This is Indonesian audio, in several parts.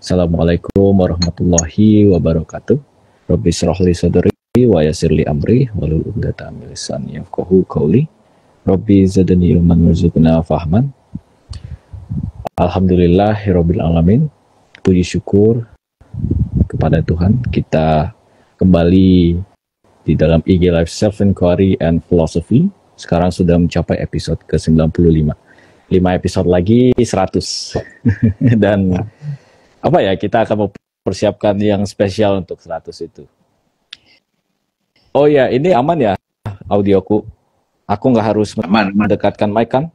Assalamualaikum warahmatullahi wabarakatuh. Rabbi shrah li sadri wa yassir li amri wahlul 'uqdatam min lisani yafqahu qawli. Rabbi zidni ilman warzuqna fahman. Alhamdulillahirabbil alamin. Puji syukur kepada Tuhan, kita kembali di dalam IG Live Self Inquiry and Philosophy. Sekarang sudah mencapai episode ke-95. 5 episode lagi 100. Dan apa ya, kita akan mempersiapkan yang spesial untuk 100 itu. Oh ya, ini aman ya audioku? Aku nggak harus mendekatkan mic kan?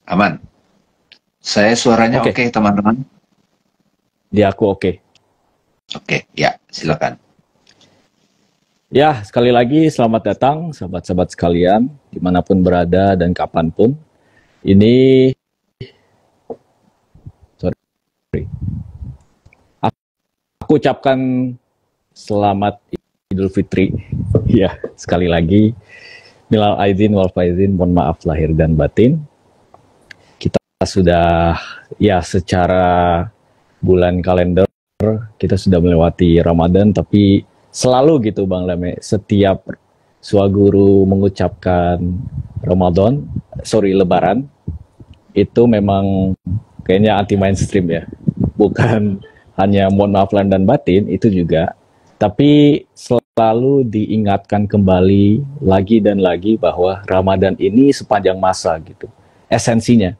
Aman. Saya suaranya oke, teman-teman? Di aku oke. Oke, ya silakan. Ya, sekali lagi selamat datang sahabat-sahabat sekalian, dimanapun berada dan kapanpun. Ini aku ucapkan selamat Idul Fitri. Ya, sekali lagi minal aidin wal faizin, mohon maaf lahir dan batin. Kita sudah ya secara bulan kalender kita sudah melewati Ramadan, tapi selalu gitu Bang Lame, setiap Swaguru mengucapkan Lebaran, itu memang kayaknya anti mainstream ya. Bukan hanya mohon maaf lahir dan batin, itu juga, tapi selalu diingatkan kembali lagi dan lagi bahwa Ramadan ini sepanjang masa gitu. Esensinya,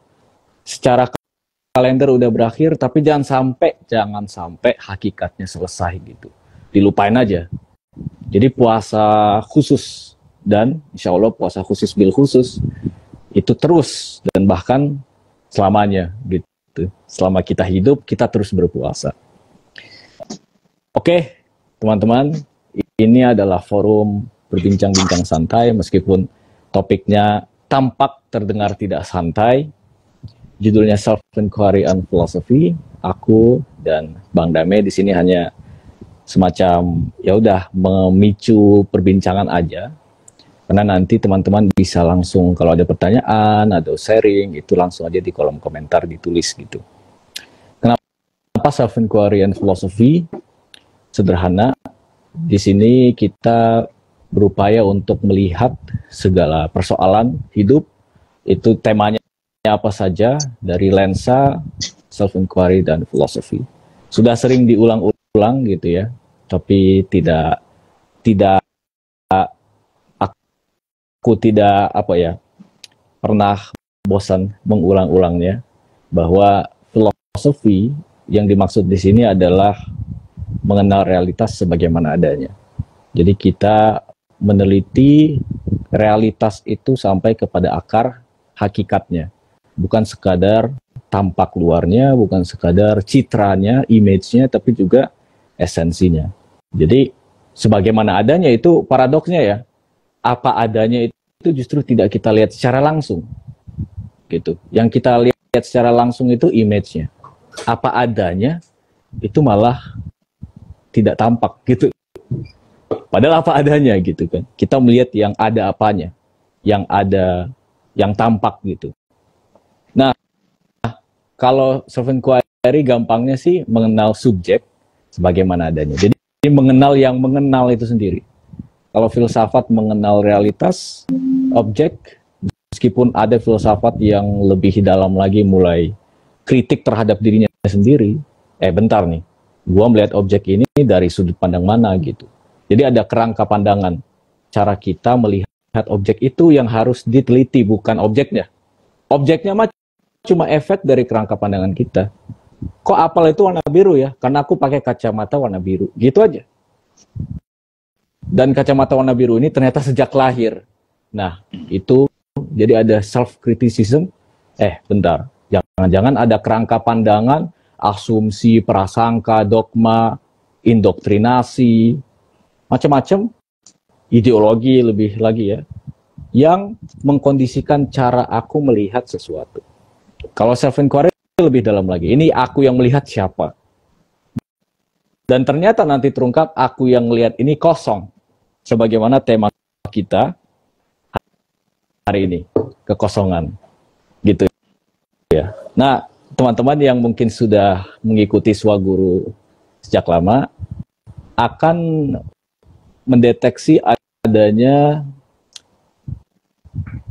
secara kalender udah berakhir, tapi jangan sampai hakikatnya selesai gitu. Dilupain aja. Jadi puasa khusus, dan insya Allah puasa khusus bil khusus itu terus dan bahkan selamanya gitu. Selama kita hidup, kita terus berpuasa. Oke, teman-teman, ini adalah forum berbincang-bincang santai, meskipun topiknya tampak terdengar tidak santai. Judulnya Self Inquiry and Philosophy. Aku dan Bang Dame di sini hanya semacam ya udah memicu perbincangan aja. Karena nanti teman-teman bisa langsung kalau ada pertanyaan atau sharing itu langsung aja di kolom komentar ditulis gitu. Kenapa Self Inquiry and Philosophy? Sederhana. Di sini kita berupaya untuk melihat segala persoalan hidup, itu temanya apa saja dari lensa self inquiry dan philosophy. Sudah sering diulang-ulang gitu ya, tapi tidak aku tidak pernah bosan mengulang-ulangnya, bahwa filosofi yang dimaksud di sini adalah mengenal realitas sebagaimana adanya. Jadi kita meneliti realitas itu sampai kepada akar hakikatnya. Bukan sekadar tampak luarnya, bukan sekadar citranya, image-nya, tapi juga esensinya. Jadi sebagaimana adanya itu paradoksnya ya. Apa adanya itu justru tidak kita lihat secara langsung. Gitu. Yang kita lihat secara langsung itu image-nya. Apa adanya itu malah tidak tampak gitu. Padahal apa adanya gitu kan. Kita melihat yang ada apanya. Yang ada, yang tampak gitu. Nah, kalau self inquiry gampangnya sih mengenal subjek sebagaimana adanya. Jadi mengenal yang mengenal itu sendiri. Kalau filsafat mengenal realitas, objek, meskipun ada filsafat yang lebih dalam lagi mulai kritik terhadap dirinya sendiri. Bentar nih, gua melihat objek ini dari sudut pandang mana gitu. Jadi ada kerangka pandangan. Cara kita melihat objek itu yang harus diteliti, bukan objeknya. Objeknya mah cuma efek dari kerangka pandangan kita. Kok apel itu warna biru ya? Karena aku pakai kacamata warna biru. Gitu aja. Dan kacamata warna biru ini ternyata sejak lahir. Nah, itu jadi ada self-criticism. Bentar. Jangan-jangan ada kerangka pandangan, asumsi, prasangka, dogma, indoktrinasi, macam-macam, ideologi lebih lagi ya, yang mengkondisikan cara aku melihat sesuatu. Kalau self-inquiry lebih dalam lagi. Ini aku yang melihat siapa. Dan ternyata nanti terungkap aku yang melihat ini kosong. Sebagaimana tema kita hari ini, kekosongan. Gitu ya. Nah, teman-teman yang mungkin sudah mengikuti Swaguru sejak lama akan mendeteksi adanya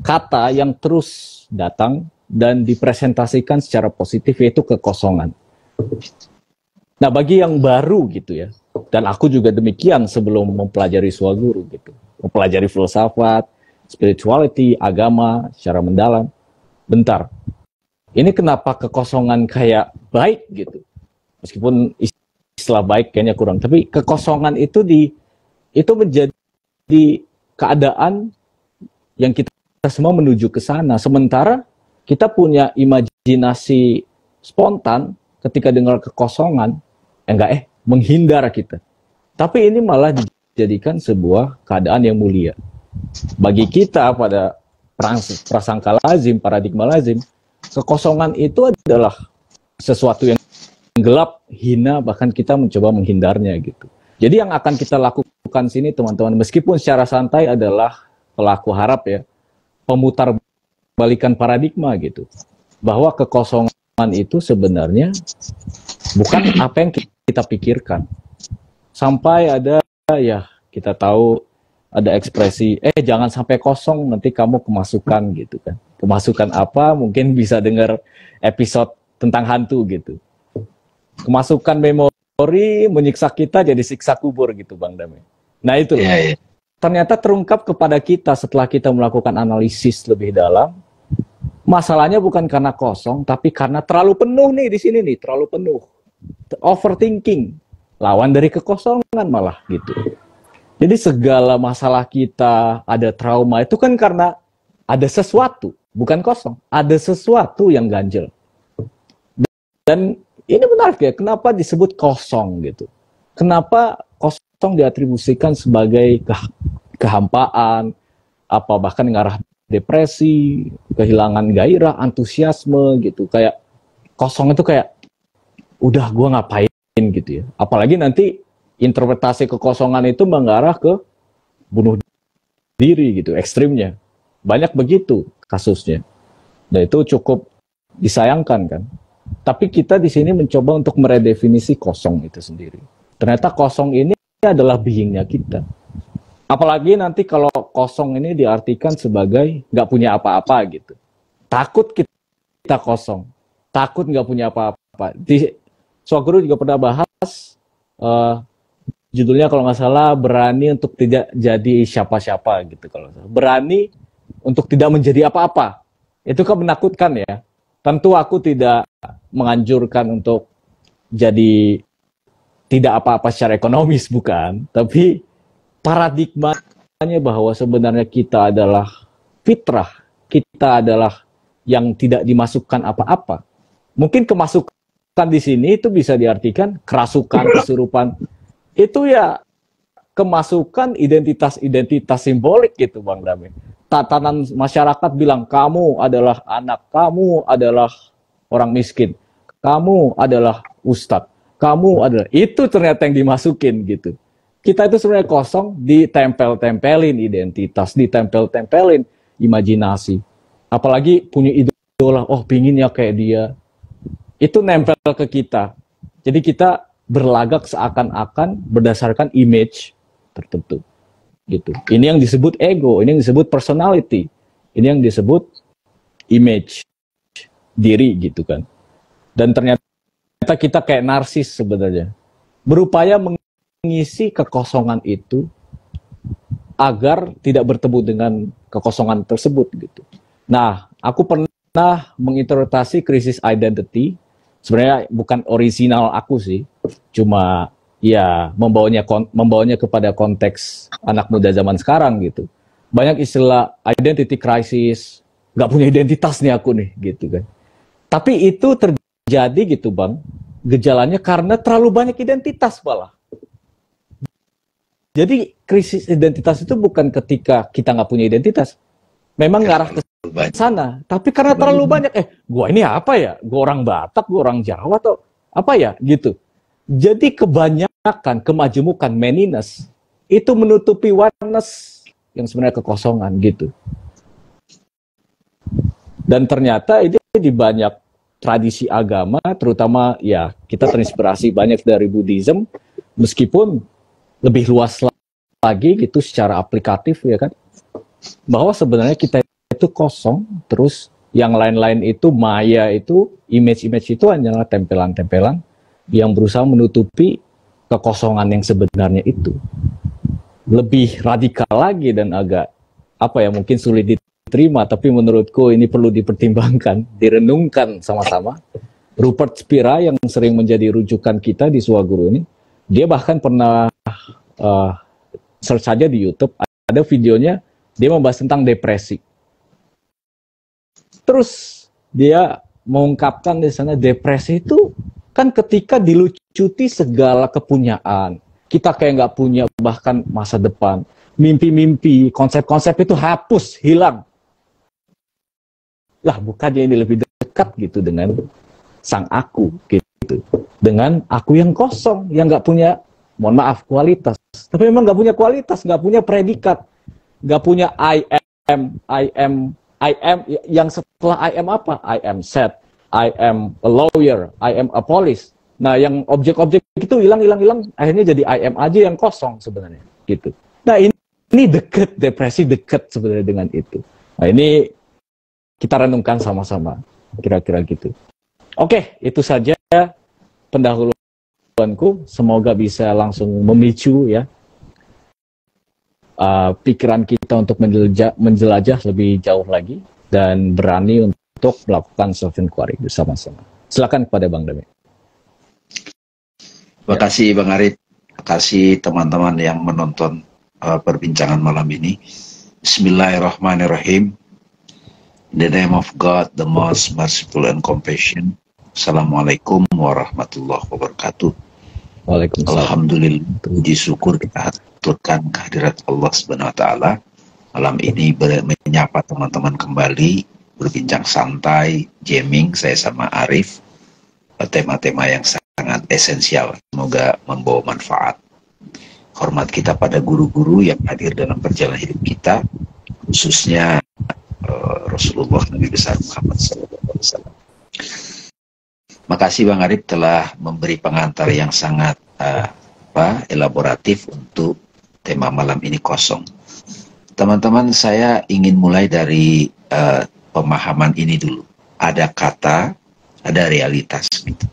kata yang terus datang dan dipresentasikan secara positif, yaitu kekosongan. Nah, bagi yang baru gitu ya, dan aku juga demikian sebelum mempelajari Swaguru gitu, mempelajari filsafat, spirituality, agama secara mendalam. Bentar, ini kenapa kekosongan kayak baik gitu? Meskipun istilah baik kayaknya kurang, tapi kekosongan itu menjadi keadaan yang kita semua menuju ke sana. Sementara kita punya imajinasi spontan ketika dengar kekosongan, menghindar kita. Tapi ini malah dijadikan sebuah keadaan yang mulia. Bagi kita pada prasangka lazim, paradigma lazim, kekosongan itu adalah sesuatu yang gelap, hina, bahkan kita mencoba menghindarnya gitu. Jadi yang akan kita lakukan sini teman-teman, meskipun secara santai adalah, kalau aku harap ya, pemutar balikan paradigma gitu. Bahwa kekosongan itu sebenarnya bukan apa yang kita pikirkan. Sampai ada ya, kita tahu ada ekspresi, jangan sampai kosong, nanti kamu kemasukan gitu kan. Kemasukan apa? Mungkin bisa dengar episode tentang hantu gitu. Kemasukan memori menyiksa kita jadi siksa kubur gitu Bang Dame. Nah itu loh. Ternyata terungkap kepada kita setelah kita melakukan analisis lebih dalam, masalahnya bukan karena kosong, tapi karena terlalu penuh nih di sini nih, terlalu penuh. Overthinking, lawan dari kekosongan malah gitu. Jadi segala masalah kita, ada trauma itu kan karena ada sesuatu, bukan kosong, ada sesuatu yang ganjel. Dan ini menarik ya, kenapa disebut kosong gitu? Kenapa kosong diatribusikan sebagai kehampaan, apa bahkan ngarah depresi, kehilangan gairah, antusiasme gitu. Kayak kosong itu kayak udah gue ngapain gitu ya. Apalagi nanti interpretasi kekosongan itu mengarah ke bunuh diri gitu, ekstrimnya. Banyak begitu kasusnya. Dan itu cukup disayangkan kan. Tapi kita di sini mencoba untuk meredefinisi kosong itu sendiri. Ternyata kosong ini adalah beingnya kita. Apalagi nanti kalau kosong ini diartikan sebagai nggak punya apa-apa gitu. Takut kita kosong. Takut nggak punya apa-apa. Di Swaguru juga pernah bahas, judulnya kalau nggak salah, berani untuk tidak jadi siapa-siapa gitu. Kalau berani untuk tidak menjadi apa-apa. Itu kan menakutkan ya. Tentu aku tidak menganjurkan untuk jadi tidak apa-apa secara ekonomis, bukan. Tapi paradigmanya bahwa sebenarnya kita adalah fitrah, kita adalah yang tidak dimasukkan apa-apa. Mungkin kemasukan di sini itu bisa diartikan kerasukan, kesurupan. Itu ya kemasukan identitas-identitas simbolik gitu Bang Dame. Tatanan masyarakat bilang kamu adalah anak, kamu adalah orang miskin, kamu adalah ustadz, kamu adalah, itu ternyata yang dimasukin gitu. Kita itu sebenarnya kosong, ditempel-tempelin identitas, ditempel-tempelin imajinasi. Apalagi punya idola, pinginnya kayak dia. Itu nempel ke kita. Jadi kita berlagak seakan-akan berdasarkan image tertentu. Gitu. Ini yang disebut ego, ini yang disebut personality. Ini yang disebut image diri gitu kan. Dan ternyata kita kayak narsis sebenarnya. Berupaya mengisi kekosongan itu agar tidak bertemu dengan kekosongan tersebut gitu. Nah, aku pernah menginterpretasi krisis identity. Sebenarnya bukan original aku sih, cuma ya membawanya kepada konteks anak muda zaman sekarang gitu. Banyak istilah identity crisis, nggak punya identitas nih aku nih gitu kan. Tapi itu terjadi gitu Bang, gejalanya karena terlalu banyak identitas malah. Jadi krisis identitas itu bukan ketika kita nggak punya identitas, memang ngarah ke sana, tapi karena terlalu banyak, gua ini apa ya? Gua orang Batak, gua orang Jawa atau apa ya gitu. Jadi kebanyakan kemajemukan maniness itu menutupi oneness yang sebenarnya kekosongan gitu. Dan ternyata ini di banyak tradisi agama, terutama ya kita terinspirasi banyak dari Buddhism, meskipun lebih luas lagi gitu secara aplikatif ya kan, bahwa sebenarnya kita itu kosong, terus yang lain-lain itu maya, itu image-image itu hanyalah tempelan-tempelan yang berusaha menutupi kekosongan yang sebenarnya itu. Lebih radikal lagi dan agak apa ya, mungkin sulit diterima, tapi menurutku ini perlu dipertimbangkan, direnungkan sama-sama. Rupert Spira yang sering menjadi rujukan kita di Suaguru ini, dia bahkan pernah search saja di YouTube, ada videonya dia membahas tentang depresi. Terus dia mengungkapkan di sana, depresi itu kan ketika dilucuti segala kepunyaan, kita kayak nggak punya bahkan masa depan, mimpi-mimpi, konsep-konsep itu hapus, hilang. Lah bukannya ini lebih dekat gitu dengan sang aku gitu, dengan aku yang kosong, yang nggak punya, mohon maaf, kualitas. Tapi memang nggak punya kualitas, nggak punya predikat, nggak punya I am, yang setelah I am apa? I am sad, I am a lawyer, I am a police. Nah, yang objek-objek itu hilang, akhirnya jadi I am aja yang kosong sebenarnya, gitu. Nah, ini deket, depresi deket sebenarnya dengan itu. Nah, ini kita renungkan sama-sama, kira-kira gitu. Oke, itu saja pendahuluanku. Semoga bisa langsung memicu ya pikiran kita untuk menjelajah lebih jauh lagi dan berani untuk melakukan self-inquiry bersama-sama. Silakan kepada Bang Dami. Terima kasih Bang Arif. Terima kasih teman-teman yang menonton perbincangan malam ini. Bismillahirrahmanirrahim. In the name of God, the most merciful and compassion. Assalamualaikum warahmatullahi wabarakatuh. Waalaikumsalam. Alhamdulillah, puji syukur kita aturkan kehadirat Allah Subhanahu wa taala. Malam ini menyapa teman-teman kembali, berbincang santai, jamming saya sama Arif. Tema-tema yang sangat esensial, semoga membawa manfaat. Hormat kita pada guru-guru yang hadir dalam perjalanan hidup kita, khususnya Rasulullah Nabi besar Muhammad SAW. Makasih Bang Arif telah memberi pengantar yang sangat elaboratif untuk tema malam ini kosong. Teman-teman, saya ingin mulai dari pemahaman ini dulu. Ada kata, ada realitas. Gitu.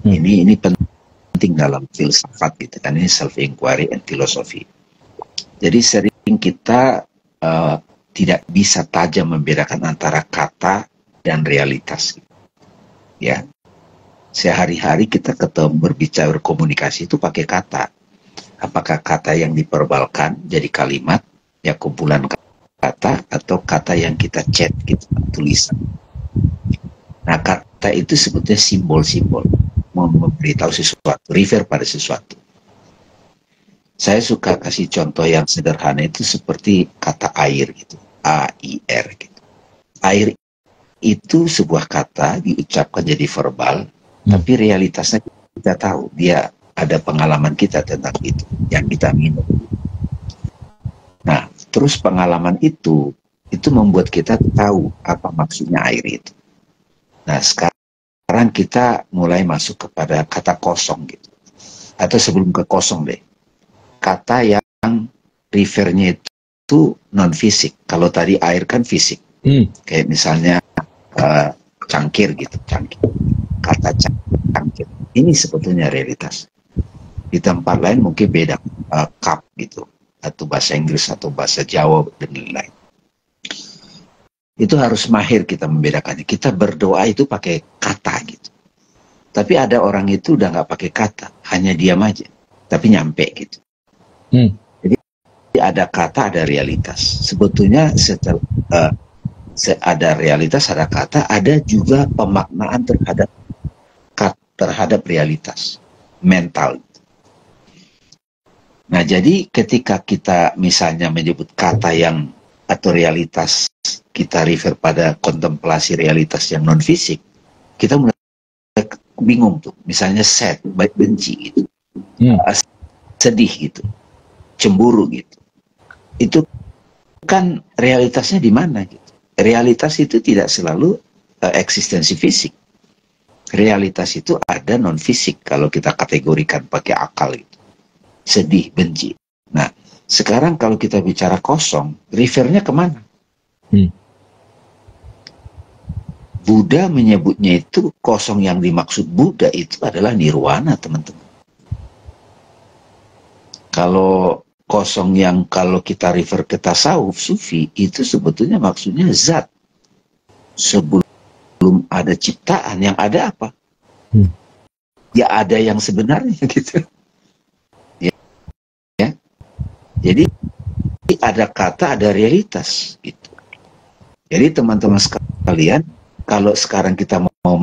Ini penting dalam filsafat gitu kan, ini self inquiry and philosophy. Jadi sering kita tidak bisa tajam membedakan antara kata dan realitas. Ya. Sehari-hari kita ketemu berbicara, berkomunikasi itu pakai kata. Apakah kata yang diperbalkan jadi kalimat, ya kumpulan kata, atau kata yang kita chat gitu, tulisan. Nah, kata itu sebetulnya simbol-simbol, memberitahu sesuatu, refer pada sesuatu. Saya suka kasih contoh yang sederhana itu seperti kata air gitu, A-I-R gitu. Air itu sebuah kata diucapkan jadi verbal, tapi realitasnya kita tahu, dia ada pengalaman kita tentang itu, yang kita minum. Nah, terus pengalaman itu membuat kita tahu apa maksudnya air itu. Nah, sekarang kita mulai masuk kepada kata kosong gitu. Atau sebelum ke kosong deh, kata yang refernya itu non-fisik. Kalau tadi air kan fisik. Kayak misalnya cangkir gitu, cangkir. Kata cangkir ini sebetulnya realitas. Di tempat lain mungkin beda, cup gitu, atau bahasa Inggris atau bahasa Jawa dan lain-lain. Itu harus mahir kita membedakannya. Kita berdoa itu pakai kata gitu. Tapi ada orang itu udah nggak pakai kata, hanya diam aja, tapi nyampe gitu. Jadi ada kata, ada realitas. Sebetulnya setelah ada realitas, ada kata, ada juga pemaknaan terhadap realitas mental. Nah, jadi ketika kita misalnya menyebut kata yang atau realitas, kita refer pada kontemplasi realitas yang non fisik, kita mulai bingung tuh. Misalnya sad, baik benci gitu, sedih gitu, cemburu gitu. Itu kan realitasnya di mana gitu? Realitas itu tidak selalu eksistensi fisik. Realitas itu ada non fisik kalau kita kategorikan pakai akal itu. Sedih, benci. Nah, sekarang kalau kita bicara kosong, refernya kemana? Buddha menyebutnya itu kosong, yang dimaksud Buddha itu adalah nirwana, teman-teman. Kalau kosong yang kalau kita refer ke tasawuf sufi, itu sebetulnya maksudnya zat. Sebelum ada ciptaan, yang ada apa? Ya ada yang sebenarnya gitu. Ya. Jadi ada kata, ada realitas gitu. Jadi teman-teman sekalian, kalau sekarang kita mau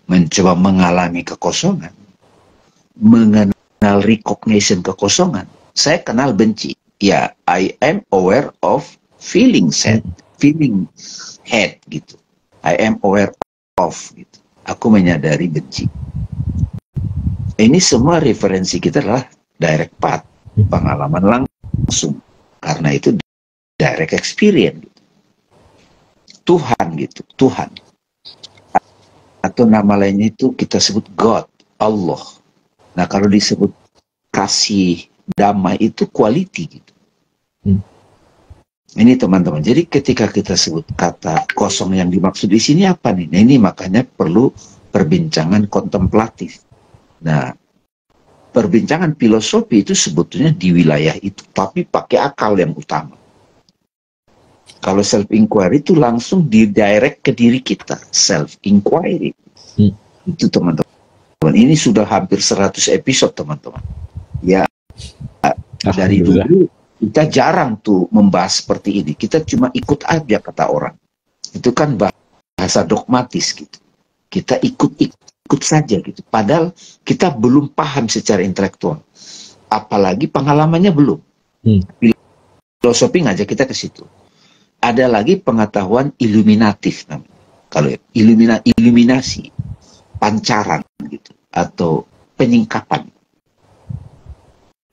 mencoba mengalami kekosongan, mengenal recognition kekosongan, saya kenal benci. Ya, I am aware of feeling sad, feeling hate gitu. I am aware of gitu. Aku menyadari benci. Ini semua referensi kita adalah direct path, pengalaman langsung. Karena itu direct experience gitu. Tuhan gitu, Tuhan. Atau nama lainnya itu kita sebut God, Allah. Nah, kalau disebut kasih, damai itu quality gitu. Ini teman-teman. Jadi ketika kita sebut kata kosong, yang dimaksud di sini apa nih? Nah, ini makanya perlu perbincangan kontemplatif. Nah, perbincangan filosofi itu sebetulnya di wilayah itu, tapi pakai akal yang utama. Kalau self inquiry itu langsung didirect ke diri kita, self inquiry. Itu teman-teman. Ini sudah hampir 100 episode, teman-teman. Ya, dari dulu kita jarang tuh membahas seperti ini. Kita cuma ikut aja kata orang. Itu kan bahasa dogmatis gitu. Kita ikut saja gitu. Padahal kita belum paham secara intelektual. Apalagi pengalamannya belum. Filosofi ngajak kita ke situ. Ada lagi pengetahuan iluminatif namanya. Kalau iluminasi, pancaran gitu, atau penyingkapan.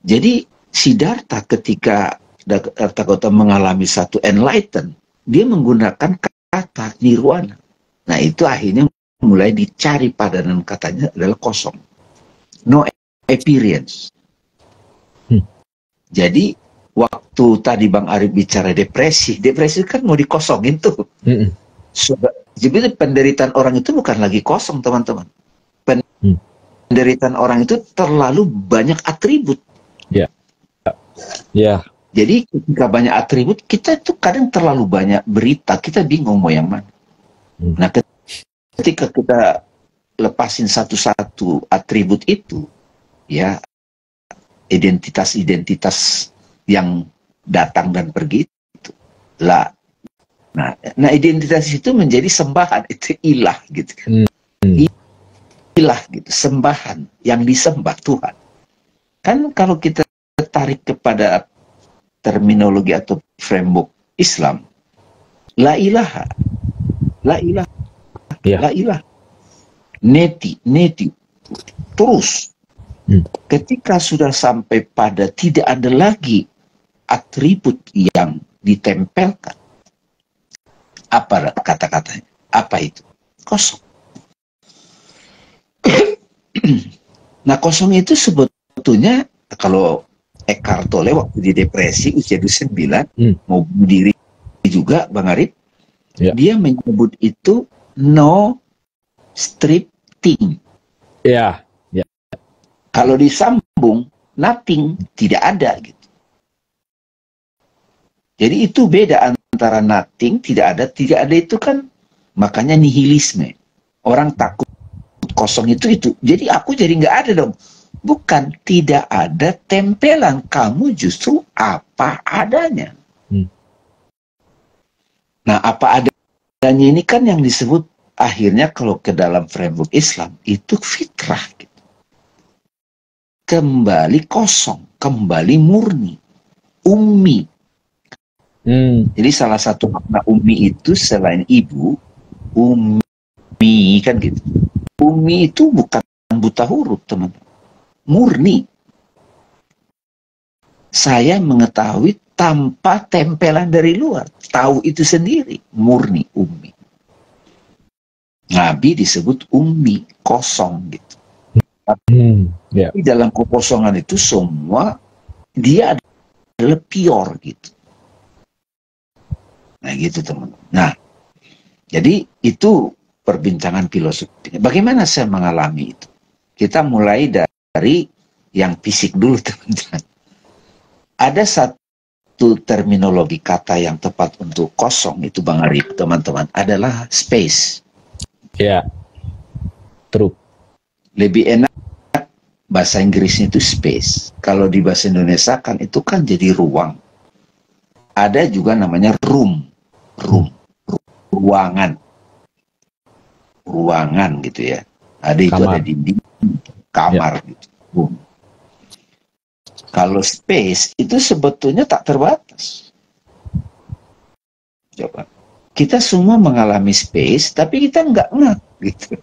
Jadi Siddhartha ketika Siddhartha Gautama mengalami satu enlighten, dia menggunakan kata nirwana. Nah, itu akhirnya mulai dicari padanan katanya adalah kosong. No appearance. Jadi waktu tadi Bang Arif bicara depresi kan mau dikosongin tuh. Jadi penderitaan orang itu bukan lagi kosong, teman-teman. Penderitaan orang itu terlalu banyak atribut. Ya. Jadi ketika banyak atribut, kita itu kadang terlalu banyak berita, kita bingung mau yang mana. Nah, ketika kita lepasin satu-satu atribut itu, ya, identitas-identitas yang datang dan pergi itu lah. Nah, identitas itu menjadi sembahan, itu ilah gitu. Ilah gitu, sembahan yang disembah Tuhan. Kan kalau kita tarik kepada terminologi atau framework Islam, la ilaha, la ilaha, neti, terus. Ketika sudah sampai pada tidak ada lagi atribut yang ditempelkan, apa kata-katanya? Apa itu? Kosong. Nah, kosong itu sebetulnya kalau Eckhart Tolle waktu di depresi usia 29 mau bunuh diri juga, Bang Arif, dia menyebut itu no strip thing. Kalau disambung nothing, tidak ada gitu. Jadi itu beda antara nothing, tidak ada itu kan makanya nihilisme. Orang takut kosong itu. Jadi aku jadi nggak ada dong. Bukan tidak ada tempelan, kamu justru apa adanya. Nah, apa adanya ini kan yang disebut akhirnya kalau ke dalam framework Islam itu fitrah gitu. Kembali kosong, kembali murni, ummi. Jadi salah satu makna ummi itu selain ibu, ummi kan gitu. Ummi itu bukan buta huruf, teman-teman. Murni. Saya mengetahui tanpa tempelan dari luar. Tahu itu sendiri. Murni, ummi. Nabi disebut ummi, kosong gitu. Ya. Di dalam kekosongan itu semua dia adalah pure gitu. Nah gitu teman. Nah, jadi itu perbincangan filosofi. Bagaimana saya mengalami itu? Kita mulai dari yang fisik dulu teman-teman. Ada satu terminologi kata yang tepat untuk kosong itu Bang Arif, teman-teman, adalah space. Ya. True. Lebih enak bahasa Inggrisnya itu space. Kalau di bahasa Indonesia kan itu kan jadi ruang. Ada juga namanya room, ruangan, gitu ya. Ada itu Kamar. ada dinding, kamar Ya. gitu. Room. Kalau space itu sebetulnya tak terbatas. Coba. Kita semua mengalami space, tapi kita nggak gitu.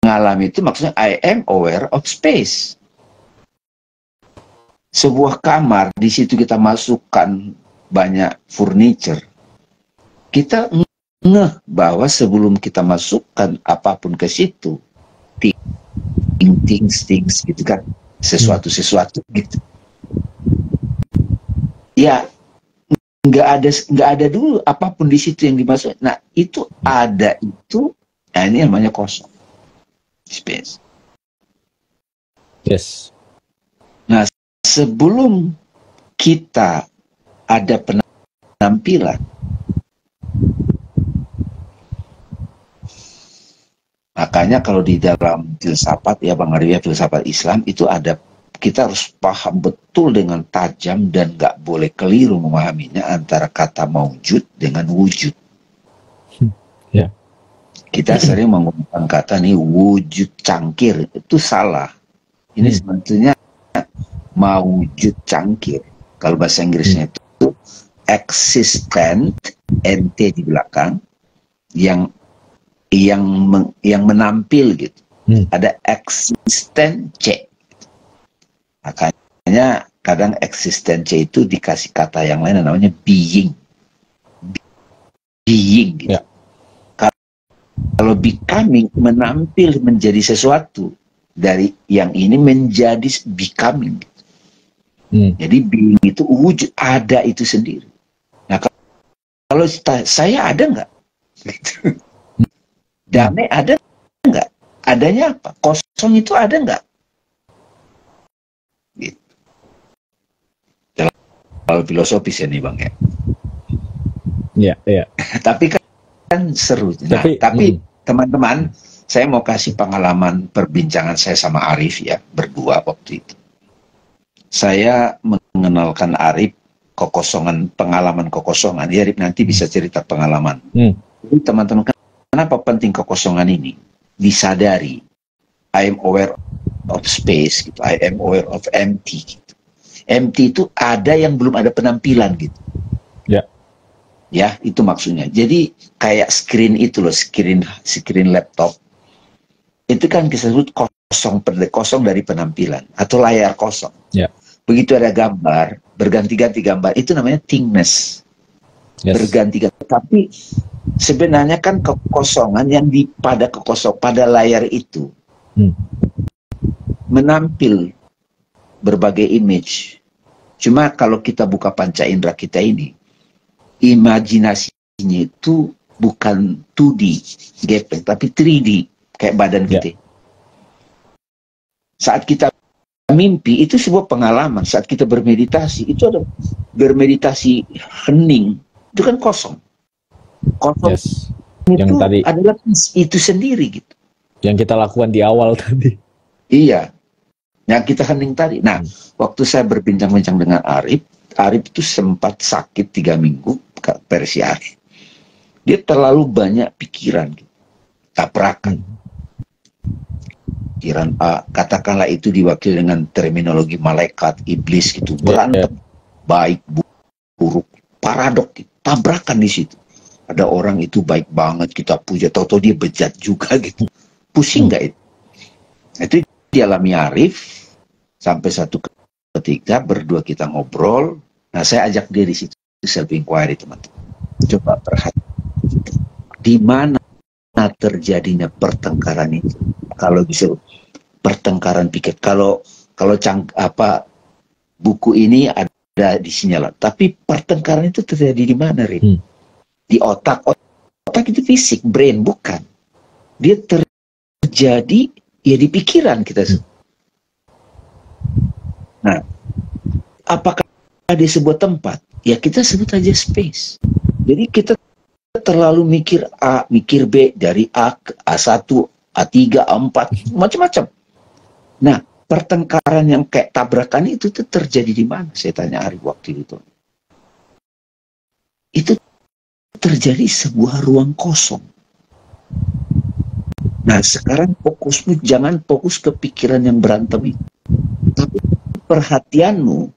Mengalami itu maksudnya I am aware of space. Sebuah kamar, di situ kita masukkan banyak furniture. Kita ngeh bahwa sebelum kita masukkan apapun ke situ, things gitu kan, sesuatu gitu. Ya, nggak ada dulu apapun di situ yang dimasuk. Nah, itu ada itu, nah ini namanya kosong. Space. Yes. Nah, sebelum kita ada penampilan, makanya kalau di dalam filsafat ya Bang Arya, filsafat Islam itu ada, kita harus paham betul dengan tajam dan nggak boleh keliru memahaminya antara kata maujud dengan wujud. Ya. Kita sering menggunakan kata nih wujud cangkir, itu salah. Ini sebetulnya maujud cangkir. Kalau bahasa Inggrisnya itu existent, nt di belakang, yang menampil gitu. Ada existent c. Makanya kadang existent c itu dikasih kata yang lain namanya being gitu. Ya. Kalau becoming, menampil menjadi sesuatu, dari yang ini menjadi becoming. Jadi being itu wujud, ada itu sendiri. Nah, kalau saya ada nggak? Damai ada nggak? Adanya apa? Kosong itu ada nggak? Gitu. Kalau filosofis ya nih Bang ya. Ya. Tapi kan seru. Nah, tapi teman-teman, saya mau kasih pengalaman perbincangan saya sama Arif ya, berdua waktu itu. Saya mengenalkan Arif pengalaman kekosongan. Ya, Arif nanti bisa cerita pengalaman. Jadi teman-teman, kenapa penting kekosongan ini? Disadari. I am aware of space, gitu. I am aware of empty. Gitu. Empty itu ada yang belum ada penampilan gitu. Ya, itu maksudnya. Jadi kayak screen itu loh, screen laptop. Itu kan kita sebut kosong dari penampilan atau layar kosong. Ya. Begitu ada gambar, berganti-ganti gambar, itu namanya thingness. Yes. Berganti-ganti. Tapi sebenarnya kan kekosongan yang pada layar itu menampil berbagai image. Cuma kalau kita buka panca indera kita ini, imajinasinya itu bukan 2D gepeng, tapi 3D kayak badan kita. Saat kita mimpi itu sebuah pengalaman. Saat kita bermeditasi itu ada bermeditasi hening, itu kan kosong. Kosong itu yang tadi adalah itu sendiri gitu. Yang kita lakukan di awal tadi. Iya, yang kita hening tadi. Nah, waktu saya berbincang-bincang dengan Arif itu sempat sakit 3 minggu, versi Arif. Dia terlalu banyak pikiran, tabrakan. Pikiran katakanlah itu diwakili dengan terminologi malaikat, iblis gitu, berantem, baik, buruk, paradok, tabrakan di situ. Ada orang itu baik banget kita puja, tahu-tahu dia bejat juga gitu. Pusing nggak itu? Itu dialami Arif sampai satu ketika berdua kita ngobrol. Nah, saya ajak dia di situ self inquiry, teman-teman. Coba perhatikan di mana terjadinya pertengkaran itu? Kalau bisa pertengkaran pikir, kalau buku ini ada di sinyal, tapi pertengkaran itu terjadi di mana, Rin? Di otak. Otak itu fisik, brain, bukan. Dia terjadi ya di pikiran kita. Nah, apakah di sebuah tempat? Ya kita sebut aja space. Jadi kita terlalu mikir A, mikir B, dari A ke A1, A3, A4, macam-macam. Nah, pertengkaran yang kayak tabrakan itu tuh terjadi di mana? Saya tanya Arif waktu itu. Itu terjadi sebuah ruang kosong. Nah, sekarang fokusmu jangan fokus ke pikiran yang berantem itu. Tapi perhatianmu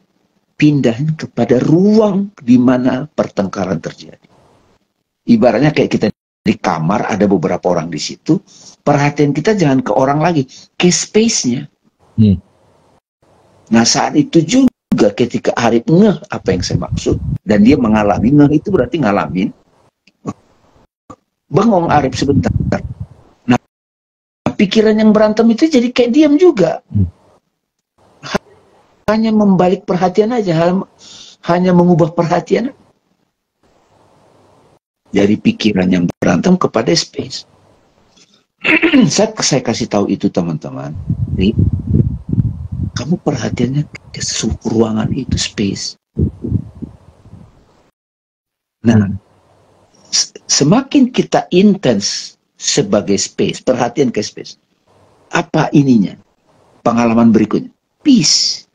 pindahin kepada ruang di mana pertengkaran terjadi. Ibaratnya kayak kita di kamar, ada beberapa orang di situ, perhatian kita jangan ke orang lagi, ke space-nya. Nah, saat itu juga ketika Arif ngeh apa yang saya maksud, dan dia mengalami, ngeh itu berarti ngalamin, bengong Arif sebentar. Nah, pikiran yang berantem itu jadi kayak diam juga. Hanya membalik perhatian aja, hanya mengubah perhatian. Dari pikiran yang berantem kepada space. Saya kasih tahu itu teman-teman. Kamu perhatiannya ke ruangan itu, space. Nah, semakin kita intens sebagai space, perhatian ke space. Apa ininya? Pengalaman berikutnya, peace.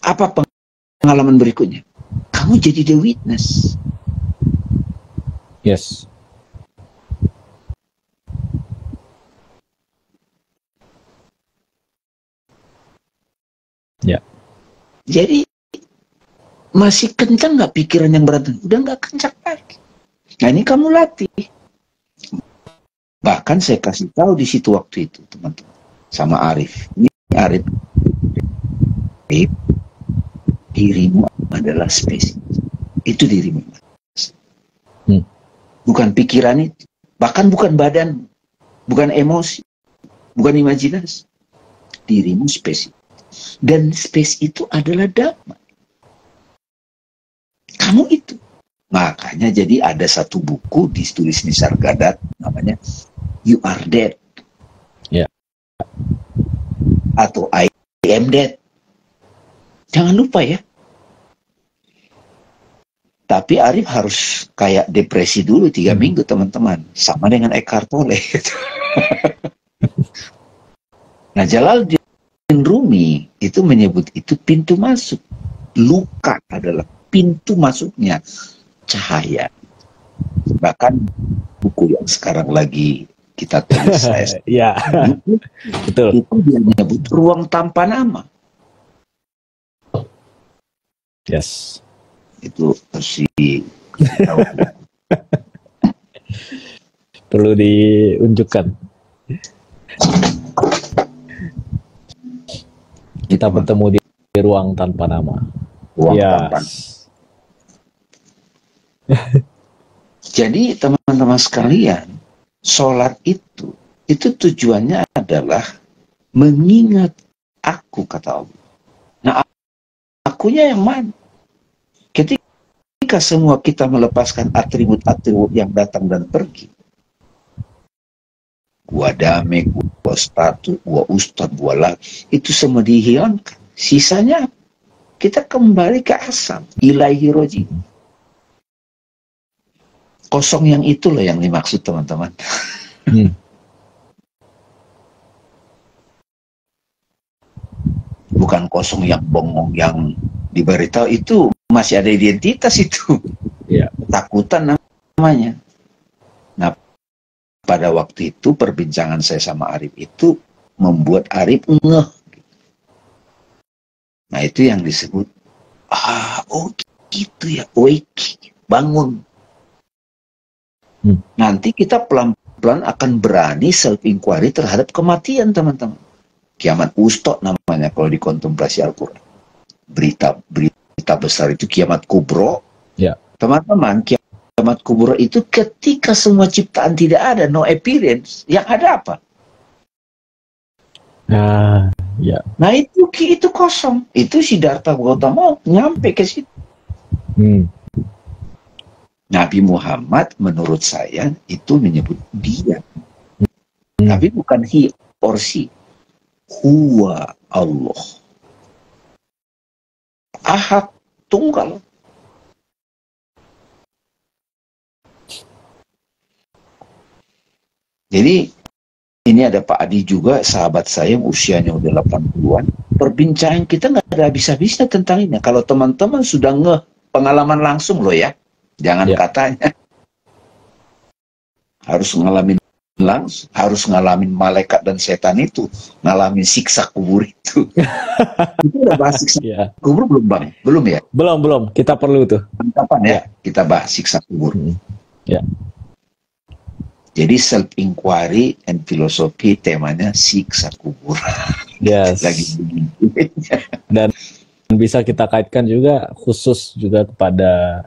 Apa pengalaman berikutnya? Kamu jadi the witness. Yes. Ya. Jadi masih kencang nggak pikiran yang berantem? Udah nggak kencang lagi. Nah, ini kamu latih. Bahkan saya kasih tahu di situ waktu itu, teman-teman, sama Arif. Ini Arif, dirimu adalah space. Itu dirimu. Bukan pikiran itu. Bahkan bukan badan. Bukan emosi. Bukan imajinasi. Dirimu space. Dan space itu adalah damai. Kamu itu. Makanya jadi ada satu buku ditulis Nisar Gadat, namanya You Are Dead. Ya. Atau I Am Dead. Jangan lupa ya. Tapi Arif harus kayak depresi dulu 3 minggu, teman-teman. Sama dengan Eckhart Tolle. Nah, Jalaluddin Rumi itu menyebut itu pintu masuk. Luka adalah pintu masuknya cahaya. Bahkan buku yang sekarang lagi kita tulis, ya, betul. Itu dia menyebut ruang tanpa nama. Yes. Itu versi perlu diunjukkan. Kita bertemu di ruang tanpa nama. Ruang tanpa. Jadi teman-teman sekalian, sholat itu tujuannya adalah mengingat aku, kata Allah. Nah, akunya yang mana? Ketika semua kita melepaskan atribut-atribut yang datang dan pergi, gua damai, gua status, gua ustadz, gua lagi, itu semua dihilangkan. Sisanya kita kembali ke asal, ilaihi roji. Kosong yang itulah yang dimaksud, teman-teman. Bukan kosong yang bengong, yang diberitahu, itu masih ada identitas itu. Ya. Ketakutan namanya. Nah, pada waktu itu perbincangan saya sama Arif itu membuat Arif ngeh. Nah, itu yang disebut, oh gitu ya, wake, bangun. Nanti kita pelan-pelan akan berani self-inquiry terhadap kematian, teman-teman. Kiamat Wusta namanya kalau di kontemplasi Al-Quran. Berita besar itu kiamat kubro. Ya. Teman-teman, kiamat Alam kubur itu ketika semua ciptaan tidak ada, no appearance, yang ada apa? Nah, ya. Nah itu kosong. Itu Siddhartha Gautama nyampe ke situ. Nabi Muhammad menurut saya itu menyebut dia. Tapi bukan he or she. Huwa Allah. Ahad, tunggal. Jadi ini ada Pak Adi juga, sahabat saya yang usianya udah 80-an. Perbincangan kita nggak ada habis-habisnya tentang ini. Kalau teman-teman sudah pengalaman langsung loh ya. Jangan katanya. Harus ngalamin langsung. Harus ngalamin malaikat dan setan itu. Ngalamin siksa kubur itu. Itu udah bahas siksa kubur belum Bang? Belum ya? Belum. Kita perlu tuh. Kapan ya kita bahas siksa kubur? Ya. Jadi self-inquiry and philosophy temanya siksa kubur. Yes. Lagi dan bisa kita kaitkan juga khusus juga kepada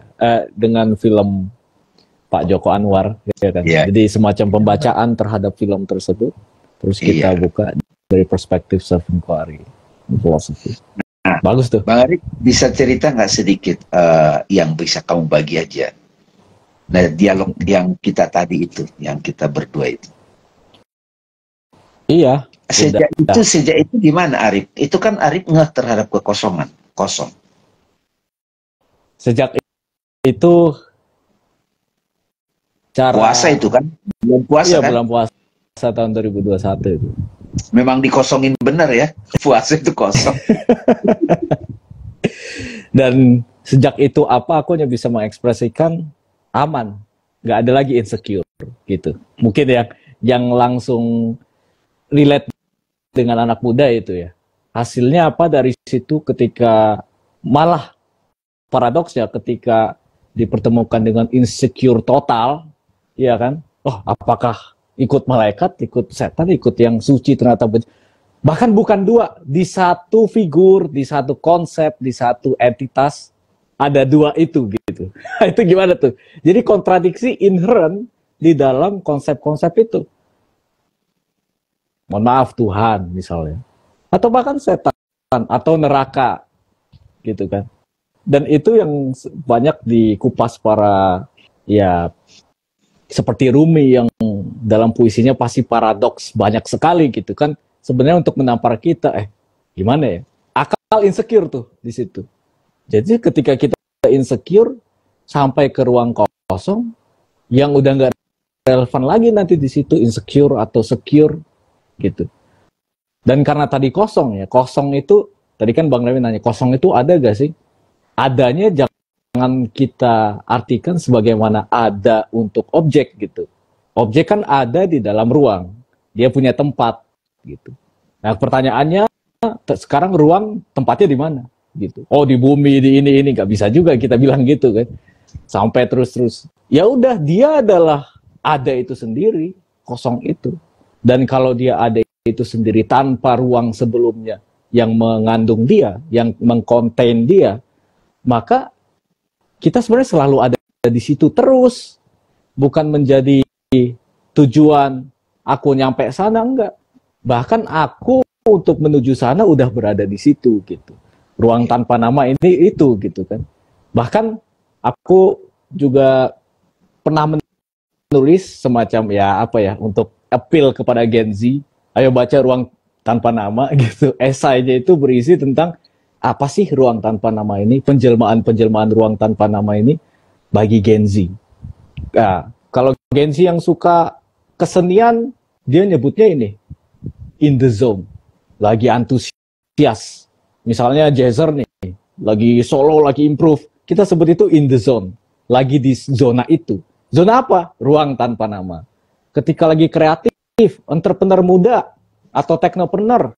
dengan film Pak Joko Anwar, ya kan? Jadi semacam pembacaan terhadap film tersebut, terus kita buka dari perspektif self-inquiry, philosophy. Nah, bagus tuh. Bang Arik bisa cerita nggak sedikit yang bisa kamu bagi aja? Nah, dialog yang kita tadi itu, yang kita berdua itu. Iya. Sejak itu gimana Arif? Itu kan Arif ngeh terhadap kekosongan, kosong. Sejak itu puasa itu kan? Bulan puasa kan? Bulan puasa tahun 2021 itu. Memang dikosongin benar ya, puasa itu kosong. Dan sejak itu aku hanya bisa mengekspresikan aman, nggak ada lagi insecure gitu. Mungkin yang langsung relate dengan anak muda itu ya. Hasilnya apa dari situ ketika malah paradoksnya ketika dipertemukan dengan insecure total, ya kan? Oh, apakah ikut malaikat, ikut setan, ikut yang suci ternyata bahkan bukan dua, di satu figur, di satu konsep, di satu entitas ada dua itu gitu. Itu gimana tuh? Jadi kontradiksi inherent di dalam konsep-konsep itu. Mohon maaf Tuhan misalnya. Atau bahkan setan atau neraka gitu kan. Dan itu yang banyak dikupas para seperti Rumi yang dalam puisinya pasti paradoks banyak sekali gitu kan. Sebenarnya untuk menampar kita gimana ya? Akal insecure tuh di situ. Jadi ketika kita insecure sampai ke ruang kosong yang udah nggak relevan lagi nanti di situ insecure atau secure gitu. Dan karena tadi kosong itu tadi kan Bang Remi nanya kosong itu ada gak sih? Adanya jangan kita artikan sebagaimana ada untuk objek gitu. Objek kan ada di dalam ruang, dia punya tempat gitu. Nah pertanyaannya sekarang ruang tempatnya di mana? Gitu. Oh di bumi di ini nggak bisa juga kita bilang gitu kan. Sampai terus. Ya udah dia adalah ada itu sendiri, kosong itu. Dan kalau dia ada itu sendiri tanpa ruang sebelumnya yang mengandung dia, yang mengkontain dia, maka kita sebenarnya selalu ada di situ terus. Bukan menjadi tujuan aku nyampe sana enggak. Bahkan aku untuk menuju sana udah berada di situ gitu. Ruang tanpa nama ini itu gitu kan. Bahkan aku juga pernah menulis semacam untuk appeal kepada Gen Z, ayo baca Ruang Tanpa Nama gitu. Esainya itu berisi tentang apa sih ruang tanpa nama ini, penjelmaan ruang tanpa nama ini bagi Gen Z. Nah, kalau Gen Z yang suka kesenian, dia nyebutnya ini in the zone, lagi antusias. Misalnya jazzer nih, lagi solo, lagi improve. Kita sebut itu in the zone. Lagi di zona itu. Zona apa? Ruang tanpa nama. Ketika lagi kreatif, entrepreneur muda, atau teknopreneur,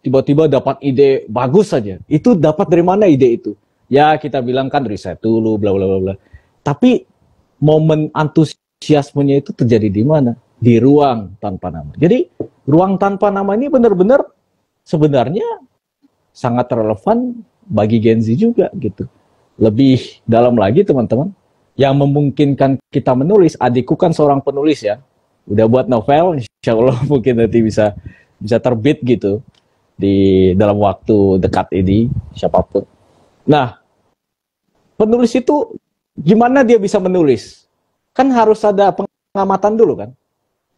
tiba-tiba dapat ide bagus saja. Itu dapat dari mana ide itu? Ya kita bilang kan riset dulu, bla bla bla. Tapi momen antusiasmenya itu terjadi di mana? Di ruang tanpa nama. Jadi ruang tanpa nama ini benar-benar sebenarnya sangat relevan bagi Gen Z juga gitu. Lebih dalam lagi teman-teman, yang memungkinkan kita menulis. Adikku kan seorang penulis ya, udah buat novel, insya Allah mungkin nanti bisa terbit gitu di dalam waktu dekat ini, siapapun. Nah, penulis itu gimana dia bisa menulis? Kan harus ada pengamatan dulu kan.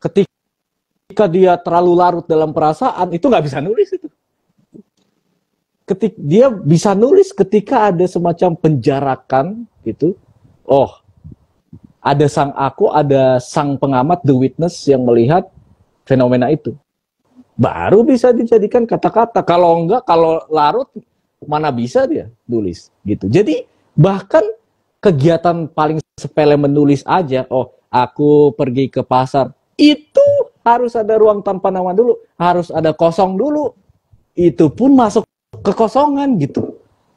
Ketika dia terlalu larut dalam perasaan, itu nggak bisa nulis itu. Dia bisa nulis ketika ada semacam penjarakan gitu. Oh, ada sang pengamat, the witness yang melihat fenomena itu. Baru bisa dijadikan kata-kata. Kalau enggak, kalau larut, mana bisa dia nulis gitu. Jadi bahkan kegiatan paling sepele menulis aja, oh aku pergi ke pasar, itu harus ada ruang tanpa nama dulu, harus ada kosong dulu. Itu pun masuk kekosongan gitu.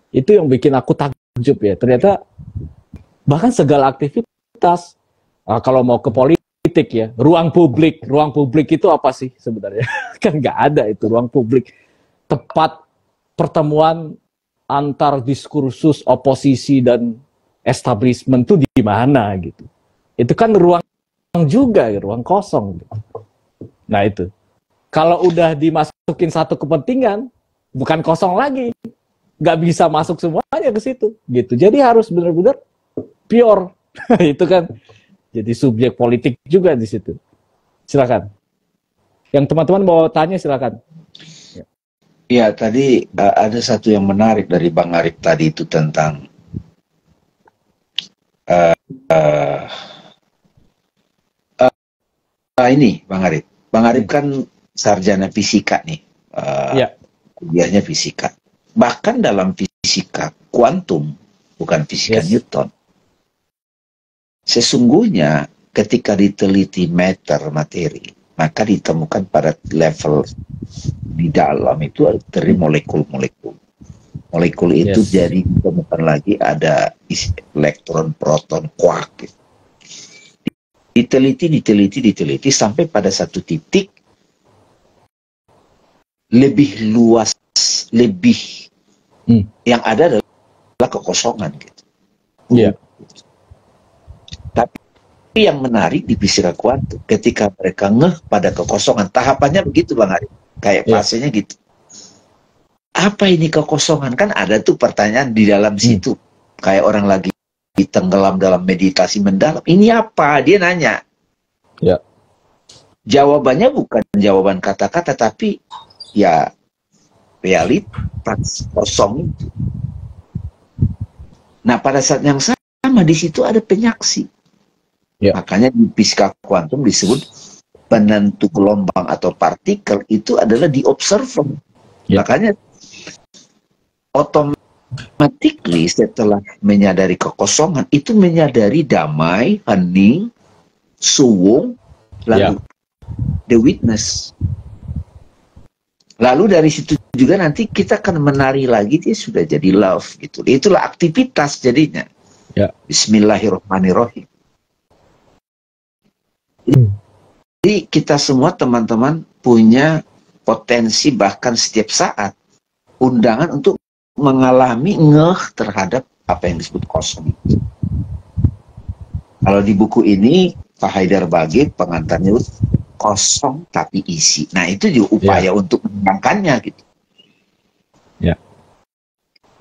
Itu yang bikin aku takjub ya. Ternyata bahkan segala aktivitas, kalau mau ke politik ya, ruang publik itu apa sih sebenarnya? Kan nggak ada itu ruang publik, tempat pertemuan antar diskursus oposisi dan establishment tuh di mana gitu. Itu kan ruang juga, ruang kosong. Gitu. Nah itu, kalau udah dimasukin satu kepentingan, bukan kosong lagi, nggak bisa masuk semuanya ke situ gitu. Jadi harus benar-benar pure. Itu kan jadi subjek politik juga di situ. Silakan. Yang teman-teman mau tanya silakan. Ya, tadi ada satu yang menarik dari Bang Arif tadi itu tentang ini Bang Arif. Bang Arif kan sarjana fisika nih. Kuliahnya fisika. Bahkan dalam fisika kuantum, bukan fisika Newton. Sesungguhnya ketika diteliti materi, maka ditemukan pada level di dalam itu dari molekul-molekul. Molekul itu jadi ditemukan lagi ada elektron, proton, quark. Gitu. Diteliti sampai pada satu titik lebih luas, yang ada adalah kekosongan gitu. Tapi yang menarik di fisika kuantum, ketika mereka ngeh pada kekosongan, tahapannya begitu Bang Arif, kayak fasenya gitu. Apa ini kekosongan? Kan ada tuh pertanyaan di dalam situ, kayak orang lagi tenggelam dalam meditasi mendalam. Ini apa? Dia nanya. Jawabannya bukan jawaban kata-kata, tapi ya realitas kosong itu. Nah, pada saat yang sama di situ ada penyaksi. Makanya di fisika kuantum disebut penentu gelombang atau partikel itu adalah the observer. Makanya otomatis setelah menyadari kekosongan itu menyadari damai, hening, suwung, lalu the witness. Lalu dari situ juga nanti kita akan menari lagi, dia sudah jadi love gitu. Itulah aktivitas jadinya. Bismillahirrahmanirrahim. Jadi kita semua teman-teman punya potensi bahkan setiap saat undangan untuk mengalami ngeh terhadap apa yang disebut kosong itu. Kalau di buku ini Pak Haidar bagi pengantarnya kosong tapi isi. Nah itu juga upaya untuk menerangkannya gitu.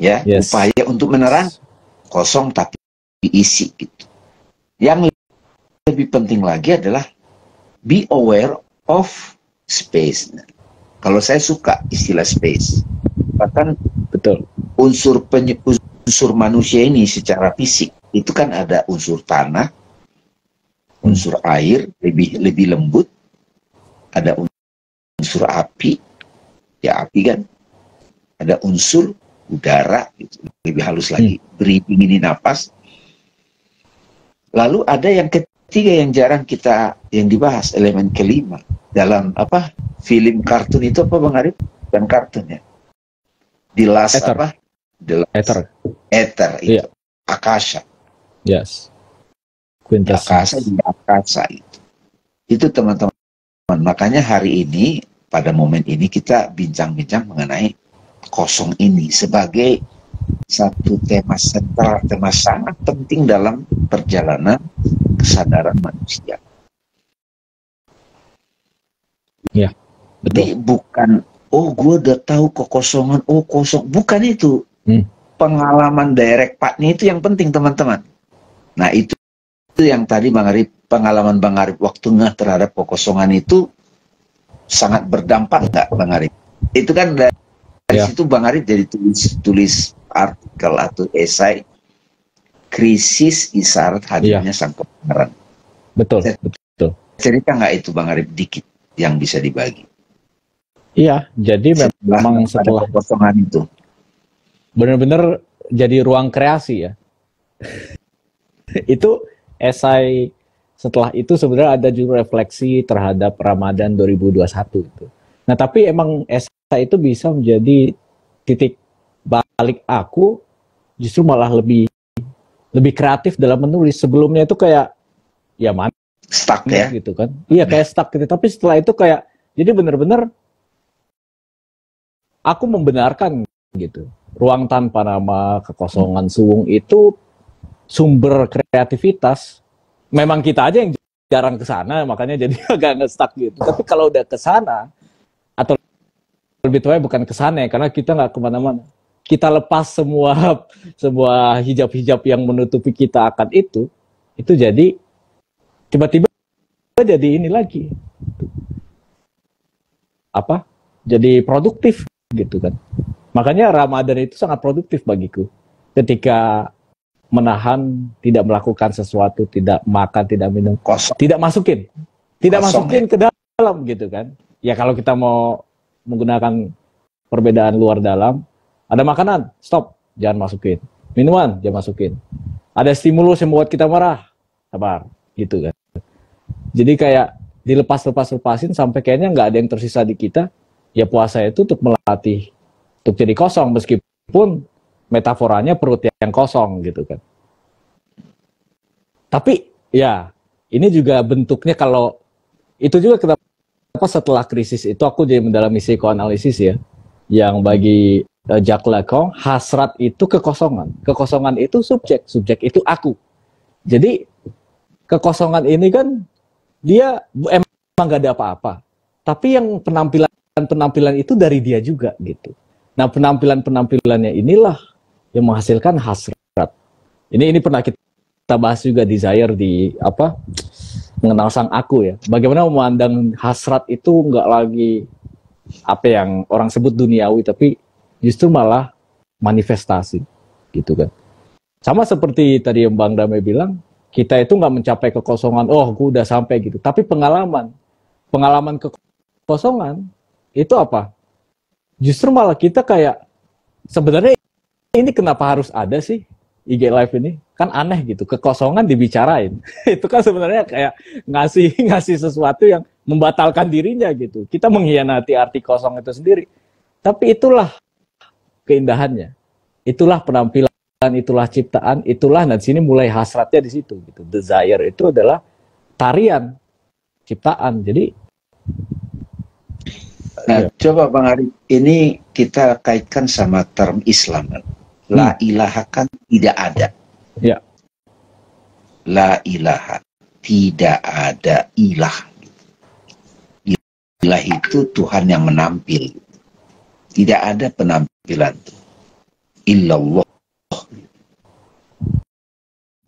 Upaya untuk menerang kosong tapi isi gitu. Yang lebih penting lagi adalah be aware of space. Kalau saya suka istilah space, bahkan unsur manusia ini secara fisik itu kan ada unsur tanah, unsur air lebih lembut, ada unsur api, ya api kan, ada unsur udara gitu, lebih halus lagi, breathing ini napas. Lalu ada yang ketiga yang jarang yang dibahas, elemen kelima dalam film kartun itu apa Bang Arif? Dan kartunnya The Last Ether itu Akasha. Akasha di Akasha itu teman-teman. Makanya hari ini pada momen ini kita bincang-bincang mengenai kosong ini sebagai satu tema sentral, tema sangat penting dalam perjalanan kesadaran manusia. Ya, Jadi betul. bukan, oh gue udah tahu kekosongan, oh kosong. Bukan itu. Pengalaman direct partnya itu yang penting, teman-teman. Nah, itu yang tadi Bang Arif, pengalaman Bang Arif waktu ngeh terhadap kekosongan itu sangat berdampak nggak, Bang Arif? Itu kan dari situ Bang Arif jadi tulis artikel atau esai krisis isyarat hadirnya sang kebenaran. Betul, betul. Cerita nggak itu Bang Arif dikit yang bisa dibagi? Iya, jadi memang setelah kekosongan itu benar-benar jadi ruang kreasi ya. Itu esai setelah itu sebenarnya ada juga refleksi terhadap Ramadan 2021 itu. Nah, tapi emang esai itu bisa menjadi titik balik aku justru malah lebih kreatif dalam menulis. Sebelumnya itu kayak ya mana stuck ya gitu kan. Iya, kayak stuck gitu. Tapi setelah itu kayak jadi benar-benar aku membenarkan gitu. Ruang tanpa nama, kekosongan suwung itu sumber kreativitas. Memang kita aja yang jarang ke sana, makanya jadi agak nge-stuck gitu. Tapi kalau udah ke sana, atau lebih tepatnya bukan ke sana ya, karena kita nggak kemana-mana. Kita lepas semua hijab-hijab yang menutupi kita akan itu jadi tiba-tiba jadi ini lagi. Apa? Jadi produktif gitu kan. Makanya Ramadan itu sangat produktif bagiku. Ketika menahan, tidak melakukan sesuatu, tidak makan, tidak minum, tidak masukin ke dalam gitu kan. Ya kalau kita mau menggunakan perbedaan luar dalam, ada makanan, stop, jangan masukin. Minuman, jangan masukin. Ada stimulus yang membuat kita marah, sabar, gitu kan. Jadi kayak dilepas-lepasin sampai kayaknya nggak ada yang tersisa di kita. Ya puasa itu untuk melatih, untuk jadi kosong, meskipun metaforanya perut yang kosong gitu kan. Tapi ya ini juga bentuknya kalau itu juga kenapa setelah krisis itu aku jadi mendalami psikoanalisis ya, yang bagi Jacques Lacan hasrat itu kekosongan itu subjek itu aku. Jadi kekosongan ini kan dia emang gak ada apa-apa, tapi yang penampilan itu dari dia juga gitu. Nah penampilannya inilah yang menghasilkan hasrat. Ini pernah kita bahas juga desire di mengenal sang aku ya. Bagaimana memandang hasrat itu nggak lagi apa yang orang sebut duniawi, tapi justru malah manifestasi gitu kan. Sama seperti tadi yang Bang Damai bilang, kita itu nggak mencapai kekosongan, oh gue udah sampai gitu. Tapi pengalaman kekosongan itu apa? Justru malah kita kayak sebenarnya ini kenapa harus ada sih IG Live ini? Kan aneh gitu, kekosongan dibicarain. Itu kan sebenarnya kayak ngasih sesuatu yang membatalkan dirinya gitu. Kita mengkhianati arti kosong itu sendiri. Tapi itulah keindahannya. Itulah penampilan, itulah ciptaan, itulah, nah di sini mulai hasratnya di situ gitu. Desire itu adalah tarian ciptaan. Jadi nah, coba Bang Arif, ini kita kaitkan sama term Islam. La ilaha kan tidak ada. Ya. La ilaha, tidak ada ilah. Ilah itu Tuhan yang menampil. Tidak ada penampilan. Illallah.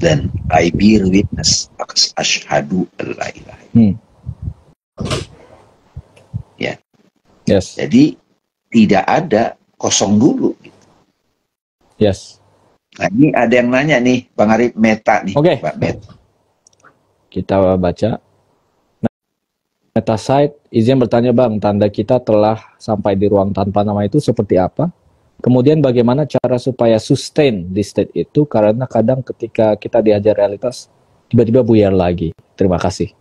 Dan I bear witness, asyhadu alla ilaha. Ya. Yes. Jadi tidak ada, kosong dulu. Yes. Nah, ini ada yang nanya nih, Bang Arif, meta nih. Oke. Mbak Meta. Kita baca. Meta site, izin bertanya Bang, tanda kita telah sampai di ruang tanpa nama itu seperti apa? Kemudian bagaimana cara supaya sustain di state itu? Karena kadang ketika kita diajar realitas, tiba-tiba buyar lagi. Terima kasih.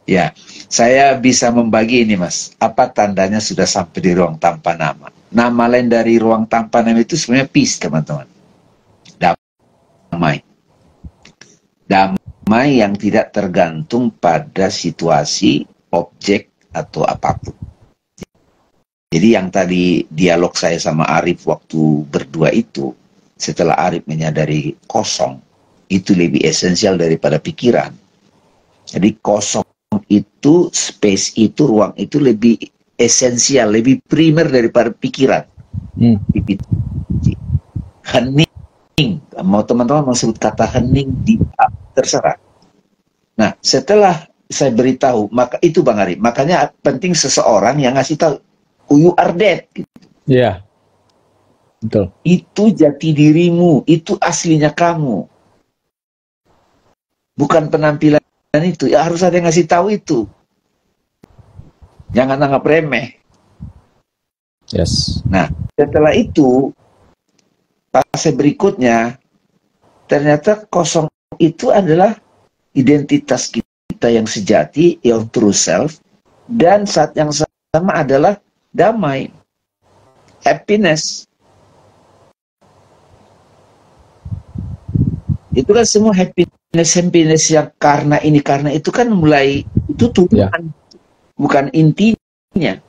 Ya, saya bisa membagi ini Mas. Apa tandanya sudah sampai di ruang tanpa nama? Nama lain dari ruang tanpa nama itu sebenarnya peace, teman-teman. Damai. Damai yang tidak tergantung pada situasi, objek, atau apapun. Jadi yang tadi dialog saya sama Arif waktu berdua itu, setelah Arif menyadari kosong, itu lebih esensial daripada pikiran. Jadi kosong itu, space itu, ruang itu lebih esensial, lebih primer daripada pikiran. Hening, mau teman-teman mau sebut kata hening, terserah. Nah, setelah saya beritahu, maka itu Bang Ari, makanya penting seseorang yang ngasih tahu, you are dead. Iya, betul. Itu jati dirimu, itu aslinya kamu. Bukan penampilan itu, ya harus ada yang ngasih tahu itu. Jangan anggap remeh. Yes. Nah, setelah itu, fase berikutnya, ternyata kosong itu adalah identitas kita yang sejati, your true self, dan saat yang sama adalah damai, happiness. Itu kan semua happiness yang karena ini, karena itu kan mulai, itu tujuan, bukan intinya.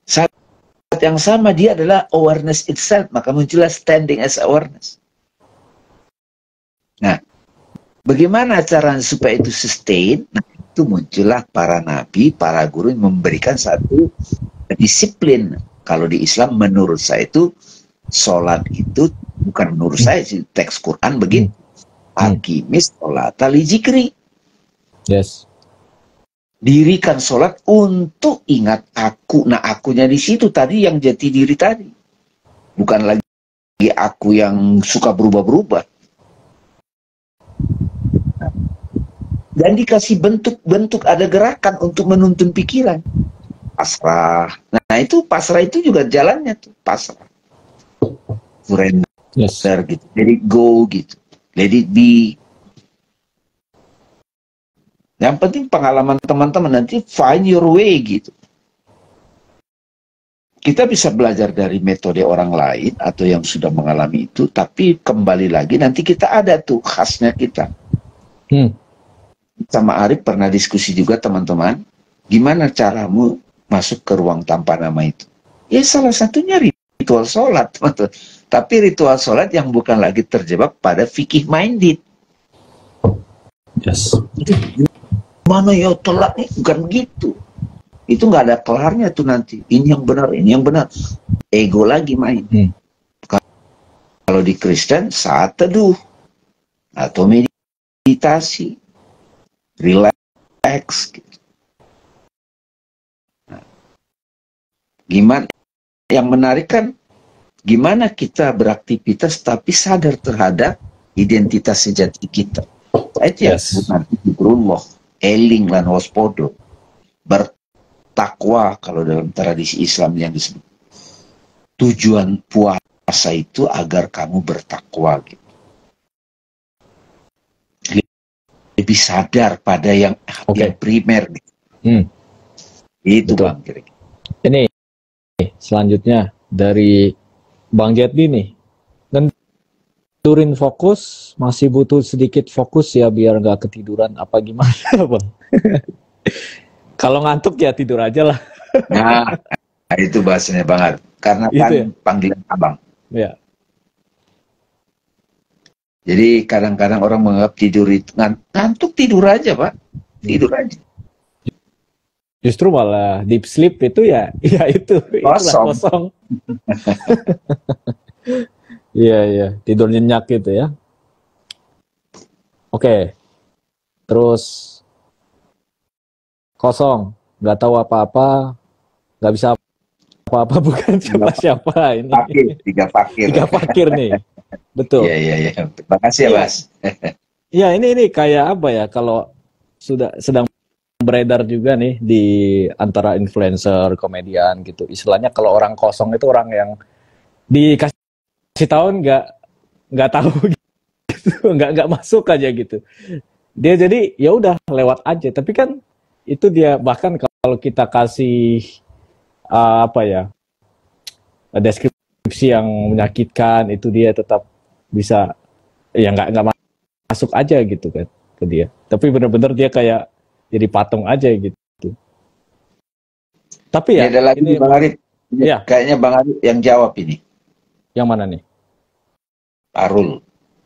Saat yang sama dia adalah awareness itself, maka muncullah standing as awareness. Nah, bagaimana cara supaya itu sustain? Nah, itu muncullah para nabi, para guru yang memberikan satu disiplin. Kalau di Islam menurut saya itu sholat itu bukan menurut saya sih, teks Quran begitu. Aqimis sholata li zikri. Yes. Dirikan sholat untuk ingat aku. Nah, akunya di situ tadi yang jati diri tadi. Bukan lagi aku yang suka berubah-berubah. Dan dikasih bentuk-bentuk, ada gerakan untuk menuntun pikiran. Pasrah. Nah, itu pasrah itu juga jalannya tuh, pasrah. Surrender, Yes. gitu. Let it go gitu. Let it be. Yang penting pengalaman teman-teman nanti find your way gitu. Kita bisa belajar dari metode orang lain atau yang sudah mengalami itu, tapi kembali lagi nanti kita ada tuh khasnya kita. Sama Arif pernah diskusi juga teman-teman, gimana caramu masuk ke ruang tanpa nama itu? Ya salah satunya ritual sholat, teman-teman. Tapi ritual sholat yang bukan lagi terjebak pada fikih minded. Yes. Mana ya telat nih, bukan begitu. Itu nggak ada kelarnya tuh nanti. Ini yang benar, ini yang benar. Ego lagi main. Kalau di Kristen saat teduh atau meditasi, relax. Gitu. Nah, gimana? Yang menarik kan, gimana kita beraktivitas tapi sadar terhadap identitas sejati kita. Itu yang disebut zikrullah, eling lan waspodo, bertakwa kalau dalam tradisi Islam yang disebut. Tujuan puasa itu agar kamu bertakwa gitu. Lebih sadar pada yang primer gitu. Itu betul. Bang kira-kira. Ini selanjutnya dari Bang Jetdi nih. Turin fokus, masih butuh sedikit fokus ya biar nggak ketiduran apa gimana Bang? Kalau ngantuk ya tidur aja lah. Nah, itu bahasanya Bang. Karena kan ya? Panggilan abang. Ya. Jadi kadang-kadang orang menganggap tidur itu ngantuk, tidur aja Pak. Tidur aja. Justru malah deep sleep itu ya itu kosong. Iya, tidur nyenyak gitu ya. Oke. Terus kosong, nggak tahu apa-apa, nggak bisa apa-apa, bukan siapa-siapa ini. Tiga fakir nih. Betul. Iya. Terima kasih ya, Mas. Iya, ini kayak apa ya, kalau sedang beredar juga nih di antara influencer, komedian gitu. Istilahnya kalau orang kosong itu orang yang dikasih tahun nggak tahu gitu, nggak masuk aja gitu. Dia jadi ya udah lewat aja. Tapi kan itu dia, bahkan kalau kita kasih deskripsi yang menyakitkan, itu dia tetap bisa ya nggak masuk aja gitu kan ke dia. Tapi benar-benar dia kayak jadi patung aja gitu. Tapi ya, Ini ada lagi ini Bang Arif. ya, Kayaknya Bang Arif yang jawab ini. yang mana nih? Arul.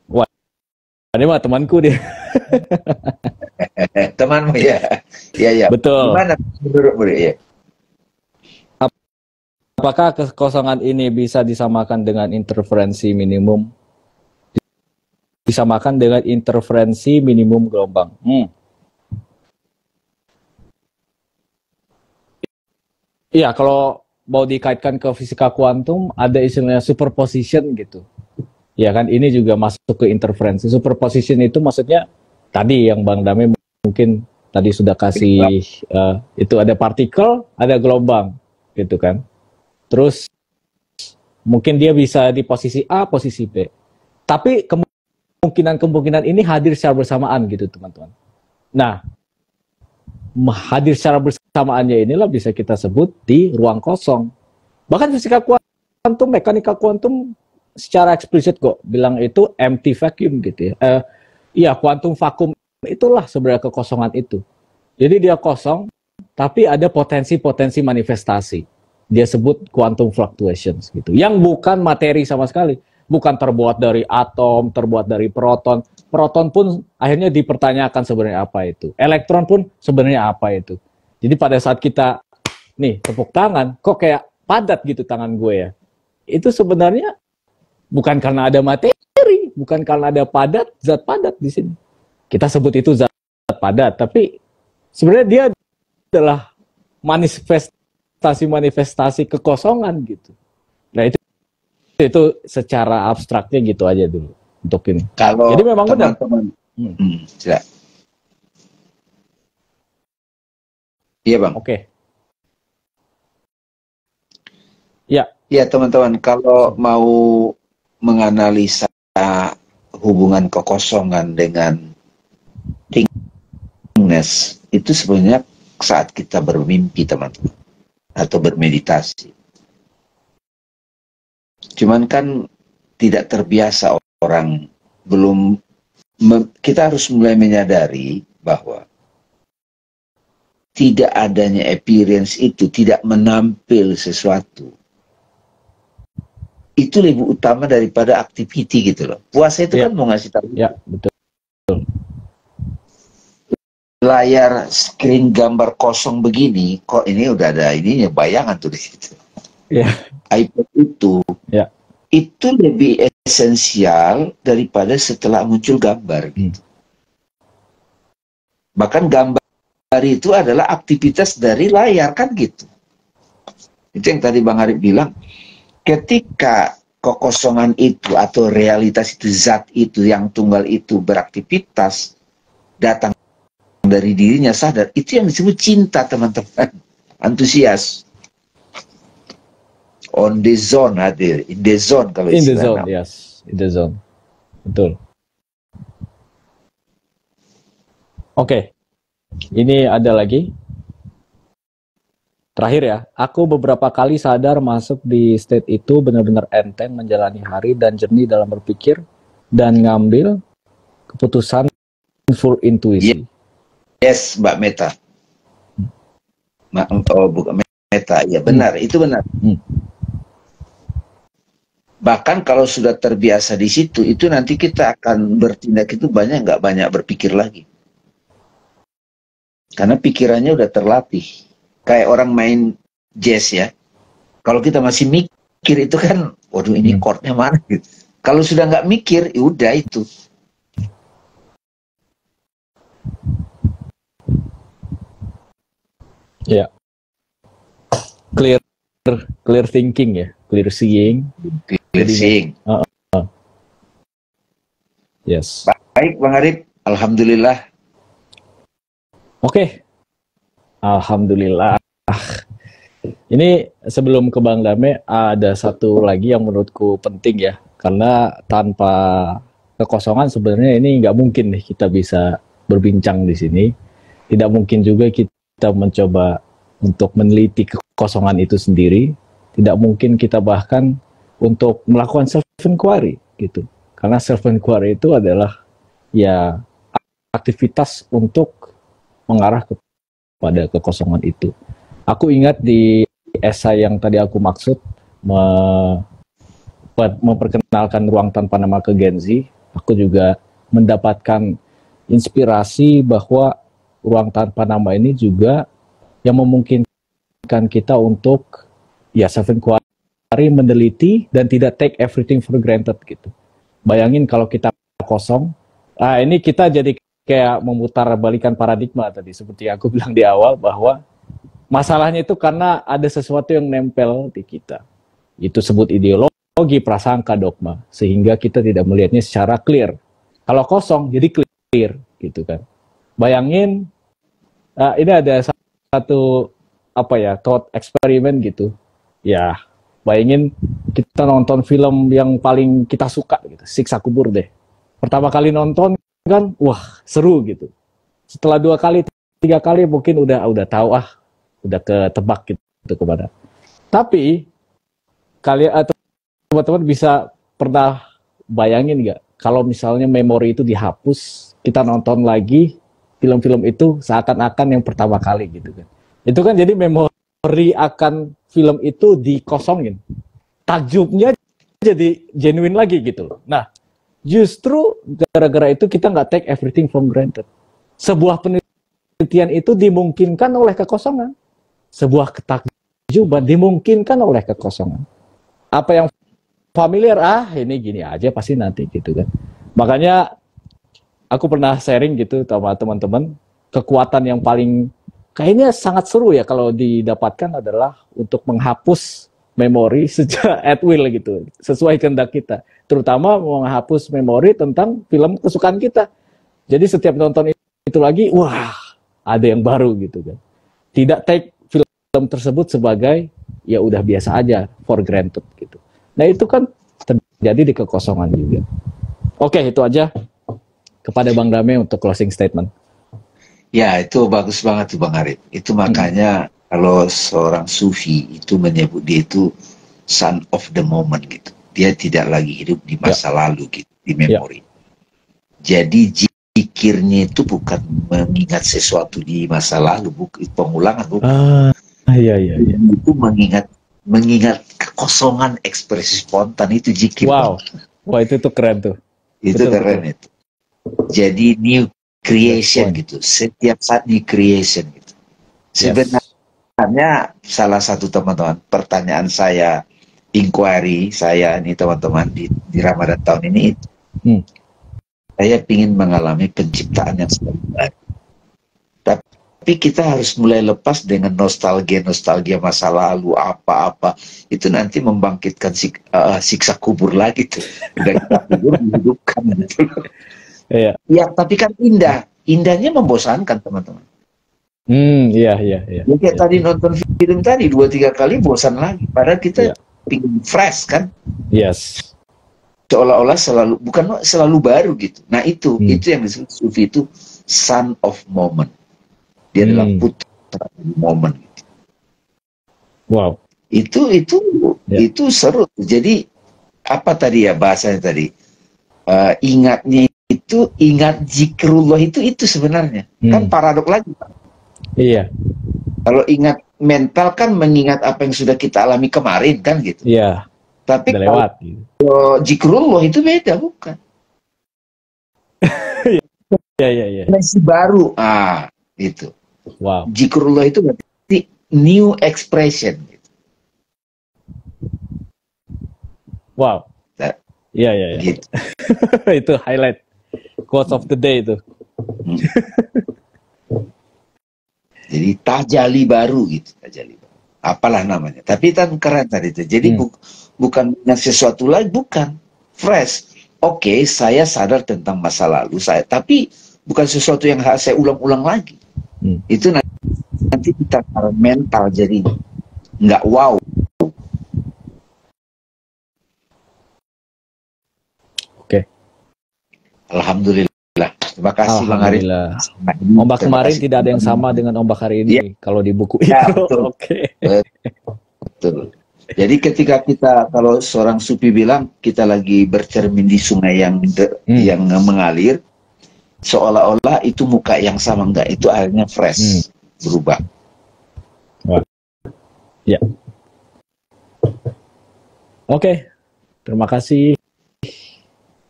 Wah, ini mah temanku dia. Temanmu ya. Ya ya. Betul. Gimana menurutmu ya? Apakah kekosongan ini bisa disamakan dengan interferensi minimum? Disamakan dengan interferensi minimum gelombang. Iya, kalau mau dikaitkan ke fisika kuantum, ada istilahnya superposition gitu. Ya kan, ini juga masuk ke interferensi. Superposition itu maksudnya tadi yang Bang Dame mungkin tadi sudah kasih, itu ada partikel, ada gelombang, gitu kan. Terus mungkin dia bisa di posisi A, posisi B. Tapi kemungkinan-kemungkinan ini hadir secara bersamaan gitu teman-teman. Nah, hadir secara bersamaannya inilah bisa kita sebut di ruang kosong. Bahkan fisika kuantum, mekanika kuantum secara eksplisit kok bilang itu empty vacuum gitu ya. Iya, kuantum vakum itulah sebenarnya kekosongan itu. Jadi dia kosong, tapi ada potensi-potensi manifestasi. Dia sebut quantum fluctuations gitu. Yang bukan materi sama sekali. Bukan terbuat dari atom, terbuat dari proton. Proton pun akhirnya dipertanyakan sebenarnya apa itu. Elektron pun sebenarnya apa itu. Jadi pada saat kita, nih tepuk tangan, kok kayak padat gitu tangan gue ya. Itu sebenarnya bukan karena ada materi, bukan karena ada zat padat di sini. Kita sebut itu zat padat, tapi sebenarnya dia adalah manifestasi kekosongan gitu. Nah itu secara abstraknya gitu aja dulu untuk ini. Kalau jadi memang teman-teman, iya Bang. Oke. Ya. Ya teman-teman, kalau mau menganalisa hubungan kekosongan dengan thingness, itu sebenarnya saat kita bermimpi teman-teman, atau bermeditasi. Cuman kan tidak terbiasa orang, kita harus mulai menyadari bahwa tidak adanya appearance itu, tidak menampil sesuatu, itu lebih utama daripada activity gitu loh. Puasa itu kan mau ngasih tahu. Ya, betul. Layar screen gambar kosong begini, kok ini udah ada ininya, bayangan tuh di situ. Ya. iPad itu lebih esensial daripada setelah muncul gambar gitu. Bahkan gambar itu adalah aktivitas dari layar kan gitu. Itu yang tadi Bang Arif bilang, ketika kekosongan itu atau realitas itu, zat itu yang tunggal itu beraktivitas, datang dari dirinya sadar, itu yang disebut cinta teman-teman, antusias. On the zone hadir, in the zone kalau in the zone, yes, in the zone, betul. Oke, ini ada lagi. Terakhir ya, aku beberapa kali sadar masuk di state itu benar-benar enteng menjalani hari dan jernih dalam berpikir dan ngambil keputusan full intuisi. Yes, Mbak Meta. Oh, bukan Meta, ya benar, itu benar. Bahkan kalau sudah terbiasa di situ, itu nanti kita akan bertindak itu nggak banyak berpikir lagi. Karena pikirannya udah terlatih. Kayak orang main jazz ya. Kalau kita masih mikir itu kan, waduh ini chordnya mana gitu. Kalau sudah nggak mikir, ya udah itu. Ya. Clear thinking ya, clear seeing. Yes. Baik Bang Arif, alhamdulillah. Oke. Alhamdulillah. Ini sebelum ke Bang Dame, ada satu lagi yang menurutku penting ya, karena tanpa kekosongan sebenarnya ini nggak mungkin nih kita bisa berbincang di sini. Tidak mungkin juga kita mencoba untuk meneliti kekosongan itu sendiri. Tidak mungkin kita bahkan untuk melakukan self-inquiry gitu. Karena self-inquiry itu adalah ya aktivitas untuk mengarah kepada kekosongan itu. Aku ingat di esai yang tadi aku maksud, memperkenalkan ruang tanpa nama ke Gen Z, aku juga mendapatkan inspirasi bahwa ruang tanpa nama ini juga yang memungkinkan kita untuk ya self inquiry, meneliti dan tidak take everything for granted gitu. Bayangin kalau kita kosong, ini kita jadi kayak memutar balikan paradigma tadi seperti yang aku bilang di awal bahwa masalahnya itu karena ada sesuatu yang nempel di kita. Itu sebut ideologi, prasangka, dogma, sehingga kita tidak melihatnya secara clear. Kalau kosong jadi clear gitu kan. Bayangin ini ada satu thought eksperimen gitu. Ya, bayangin kita nonton film yang paling kita suka gitu, Siksa Kubur deh. Pertama kali nonton kan, wah seru gitu. Setelah 2 kali, 3 kali mungkin udah tahu udah ketebak gitu kemana. Tapi kalian atau teman-teman bisa pernah bayangin nggak kalau misalnya memori itu dihapus, kita nonton lagi film-film itu seakan-akan yang pertama kali gitu kan. Itu kan jadi memori akan film itu dikosongin. Takjubnya jadi genuine lagi gitu loh. Nah, justru gara-gara itu kita nggak take everything for granted. Sebuah penelitian itu dimungkinkan oleh kekosongan. Sebuah ketakjuban dimungkinkan oleh kekosongan. Apa yang familiar, ini gini aja pasti nanti gitu kan. Makanya aku pernah sharing gitu sama teman-teman, kekuatan yang paling kayaknya sangat seru ya kalau didapatkan adalah untuk menghapus memori sejak at will gitu, sesuai kehendak kita. Terutama menghapus memori tentang film kesukaan kita. Jadi setiap nonton itu lagi, wah ada yang baru gitu kan. Tidak take film tersebut sebagai ya udah biasa aja, for granted gitu. Nah itu kan terjadi di kekosongan juga. Oke, itu aja kepada Bang Dame untuk closing statement. Ya, itu bagus banget tuh Bang Arif. Itu makanya kalau seorang sufi itu menyebut dia itu son of the moment gitu. Dia tidak lagi hidup di masa lalu gitu, di memori. Jadi zikirnya itu bukan mengingat sesuatu di masa lalu, pengulangan bukan. Iya. Itu mengingat kekosongan ekspresi spontan itu zikir. Wow, itu tuh keren tuh. Itu keren itu. Jadi new creation gitu. Setiap saat new creation gitu. Sebenarnya salah satu teman-teman pertanyaan saya, inquiry saya ini teman-teman di Ramadan tahun ini, saya ingin mengalami penciptaan yang selalu baru. Tapi kita harus mulai lepas dengan nostalgia masa lalu apa-apa. Itu nanti membangkitkan siksa kubur lagi tuh. Dan kita kubur dihidupkan gitu. Iya. Ya, tapi kan indahnya membosankan teman-teman. Iya. Ya, kayak tadi nonton film tadi 2-3 kali bosan lagi. Padahal kita pingin fresh kan. Yes. Seolah-olah bukan selalu baru gitu. Nah itu yang disebut sufi itu son of moment. Dia adalah putra momen. Wow. Itu seru. Jadi apa tadi ya bahasanya tadi? Ingatnya itu ingat zikrullah itu sebenarnya. Kan paradok lagi. Iya. Kalau ingat mental kan mengingat apa yang sudah kita alami kemarin kan gitu. Iya. Tapi udah lewat. Kalau zikrullah itu beda bukan. Iya. Masih baru. Itu. Wow. Zikrullah itu berarti new expression. Wow. Iya. Gitu. Itu highlight quote of the day itu. Jadi tajali baru gitu, tajali baru. Apalah namanya. Tapi kan keren tadi itu. Jadi bukan sesuatu lagi, bukan fresh. Oke, saya sadar tentang masa lalu saya, tapi bukan sesuatu yang harus saya ulang-ulang lagi. Itu nanti kita mental jadi nggak wow. Oke. Alhamdulillah. Terima kasih Bang Arif. Ombak kemarin tidak ada yang sama dengan ombak hari ini kalau di buku itu. Oke. Betul. Jadi ketika kalau seorang sufi bilang kita lagi bercermin di sungai yang mengalir, seolah-olah itu muka yang sama, enggak, itu airnya fresh, berubah. Ya. Oke, terima kasih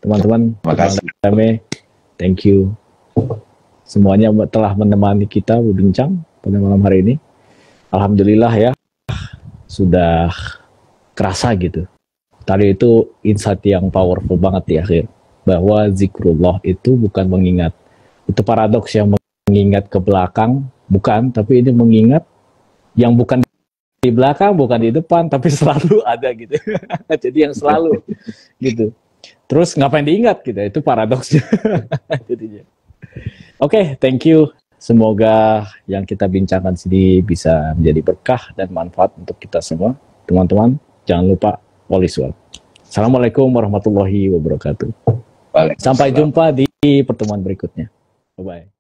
teman-teman. Terima kasih. Thank you. Semuanya telah menemani kita berbincang pada malam hari ini. Alhamdulillah ya, sudah kerasa gitu. Tadi itu insight yang powerful banget di akhir. Bahwa zikrullah itu bukan mengingat. Itu paradoks yang mengingat ke belakang, bukan, tapi ini mengingat yang bukan di belakang, bukan di depan, tapi selalu ada gitu. Jadi yang selalu gitu. Terus ngapain diingat gitu, itu paradoksnya. Jadinya. Oke, thank you. Semoga yang kita bincangkan sini bisa menjadi berkah dan manfaat untuk kita semua. Teman-teman, jangan lupa all is well. Assalamualaikum warahmatullahi wabarakatuh. Sampai jumpa di pertemuan berikutnya. Bye-bye.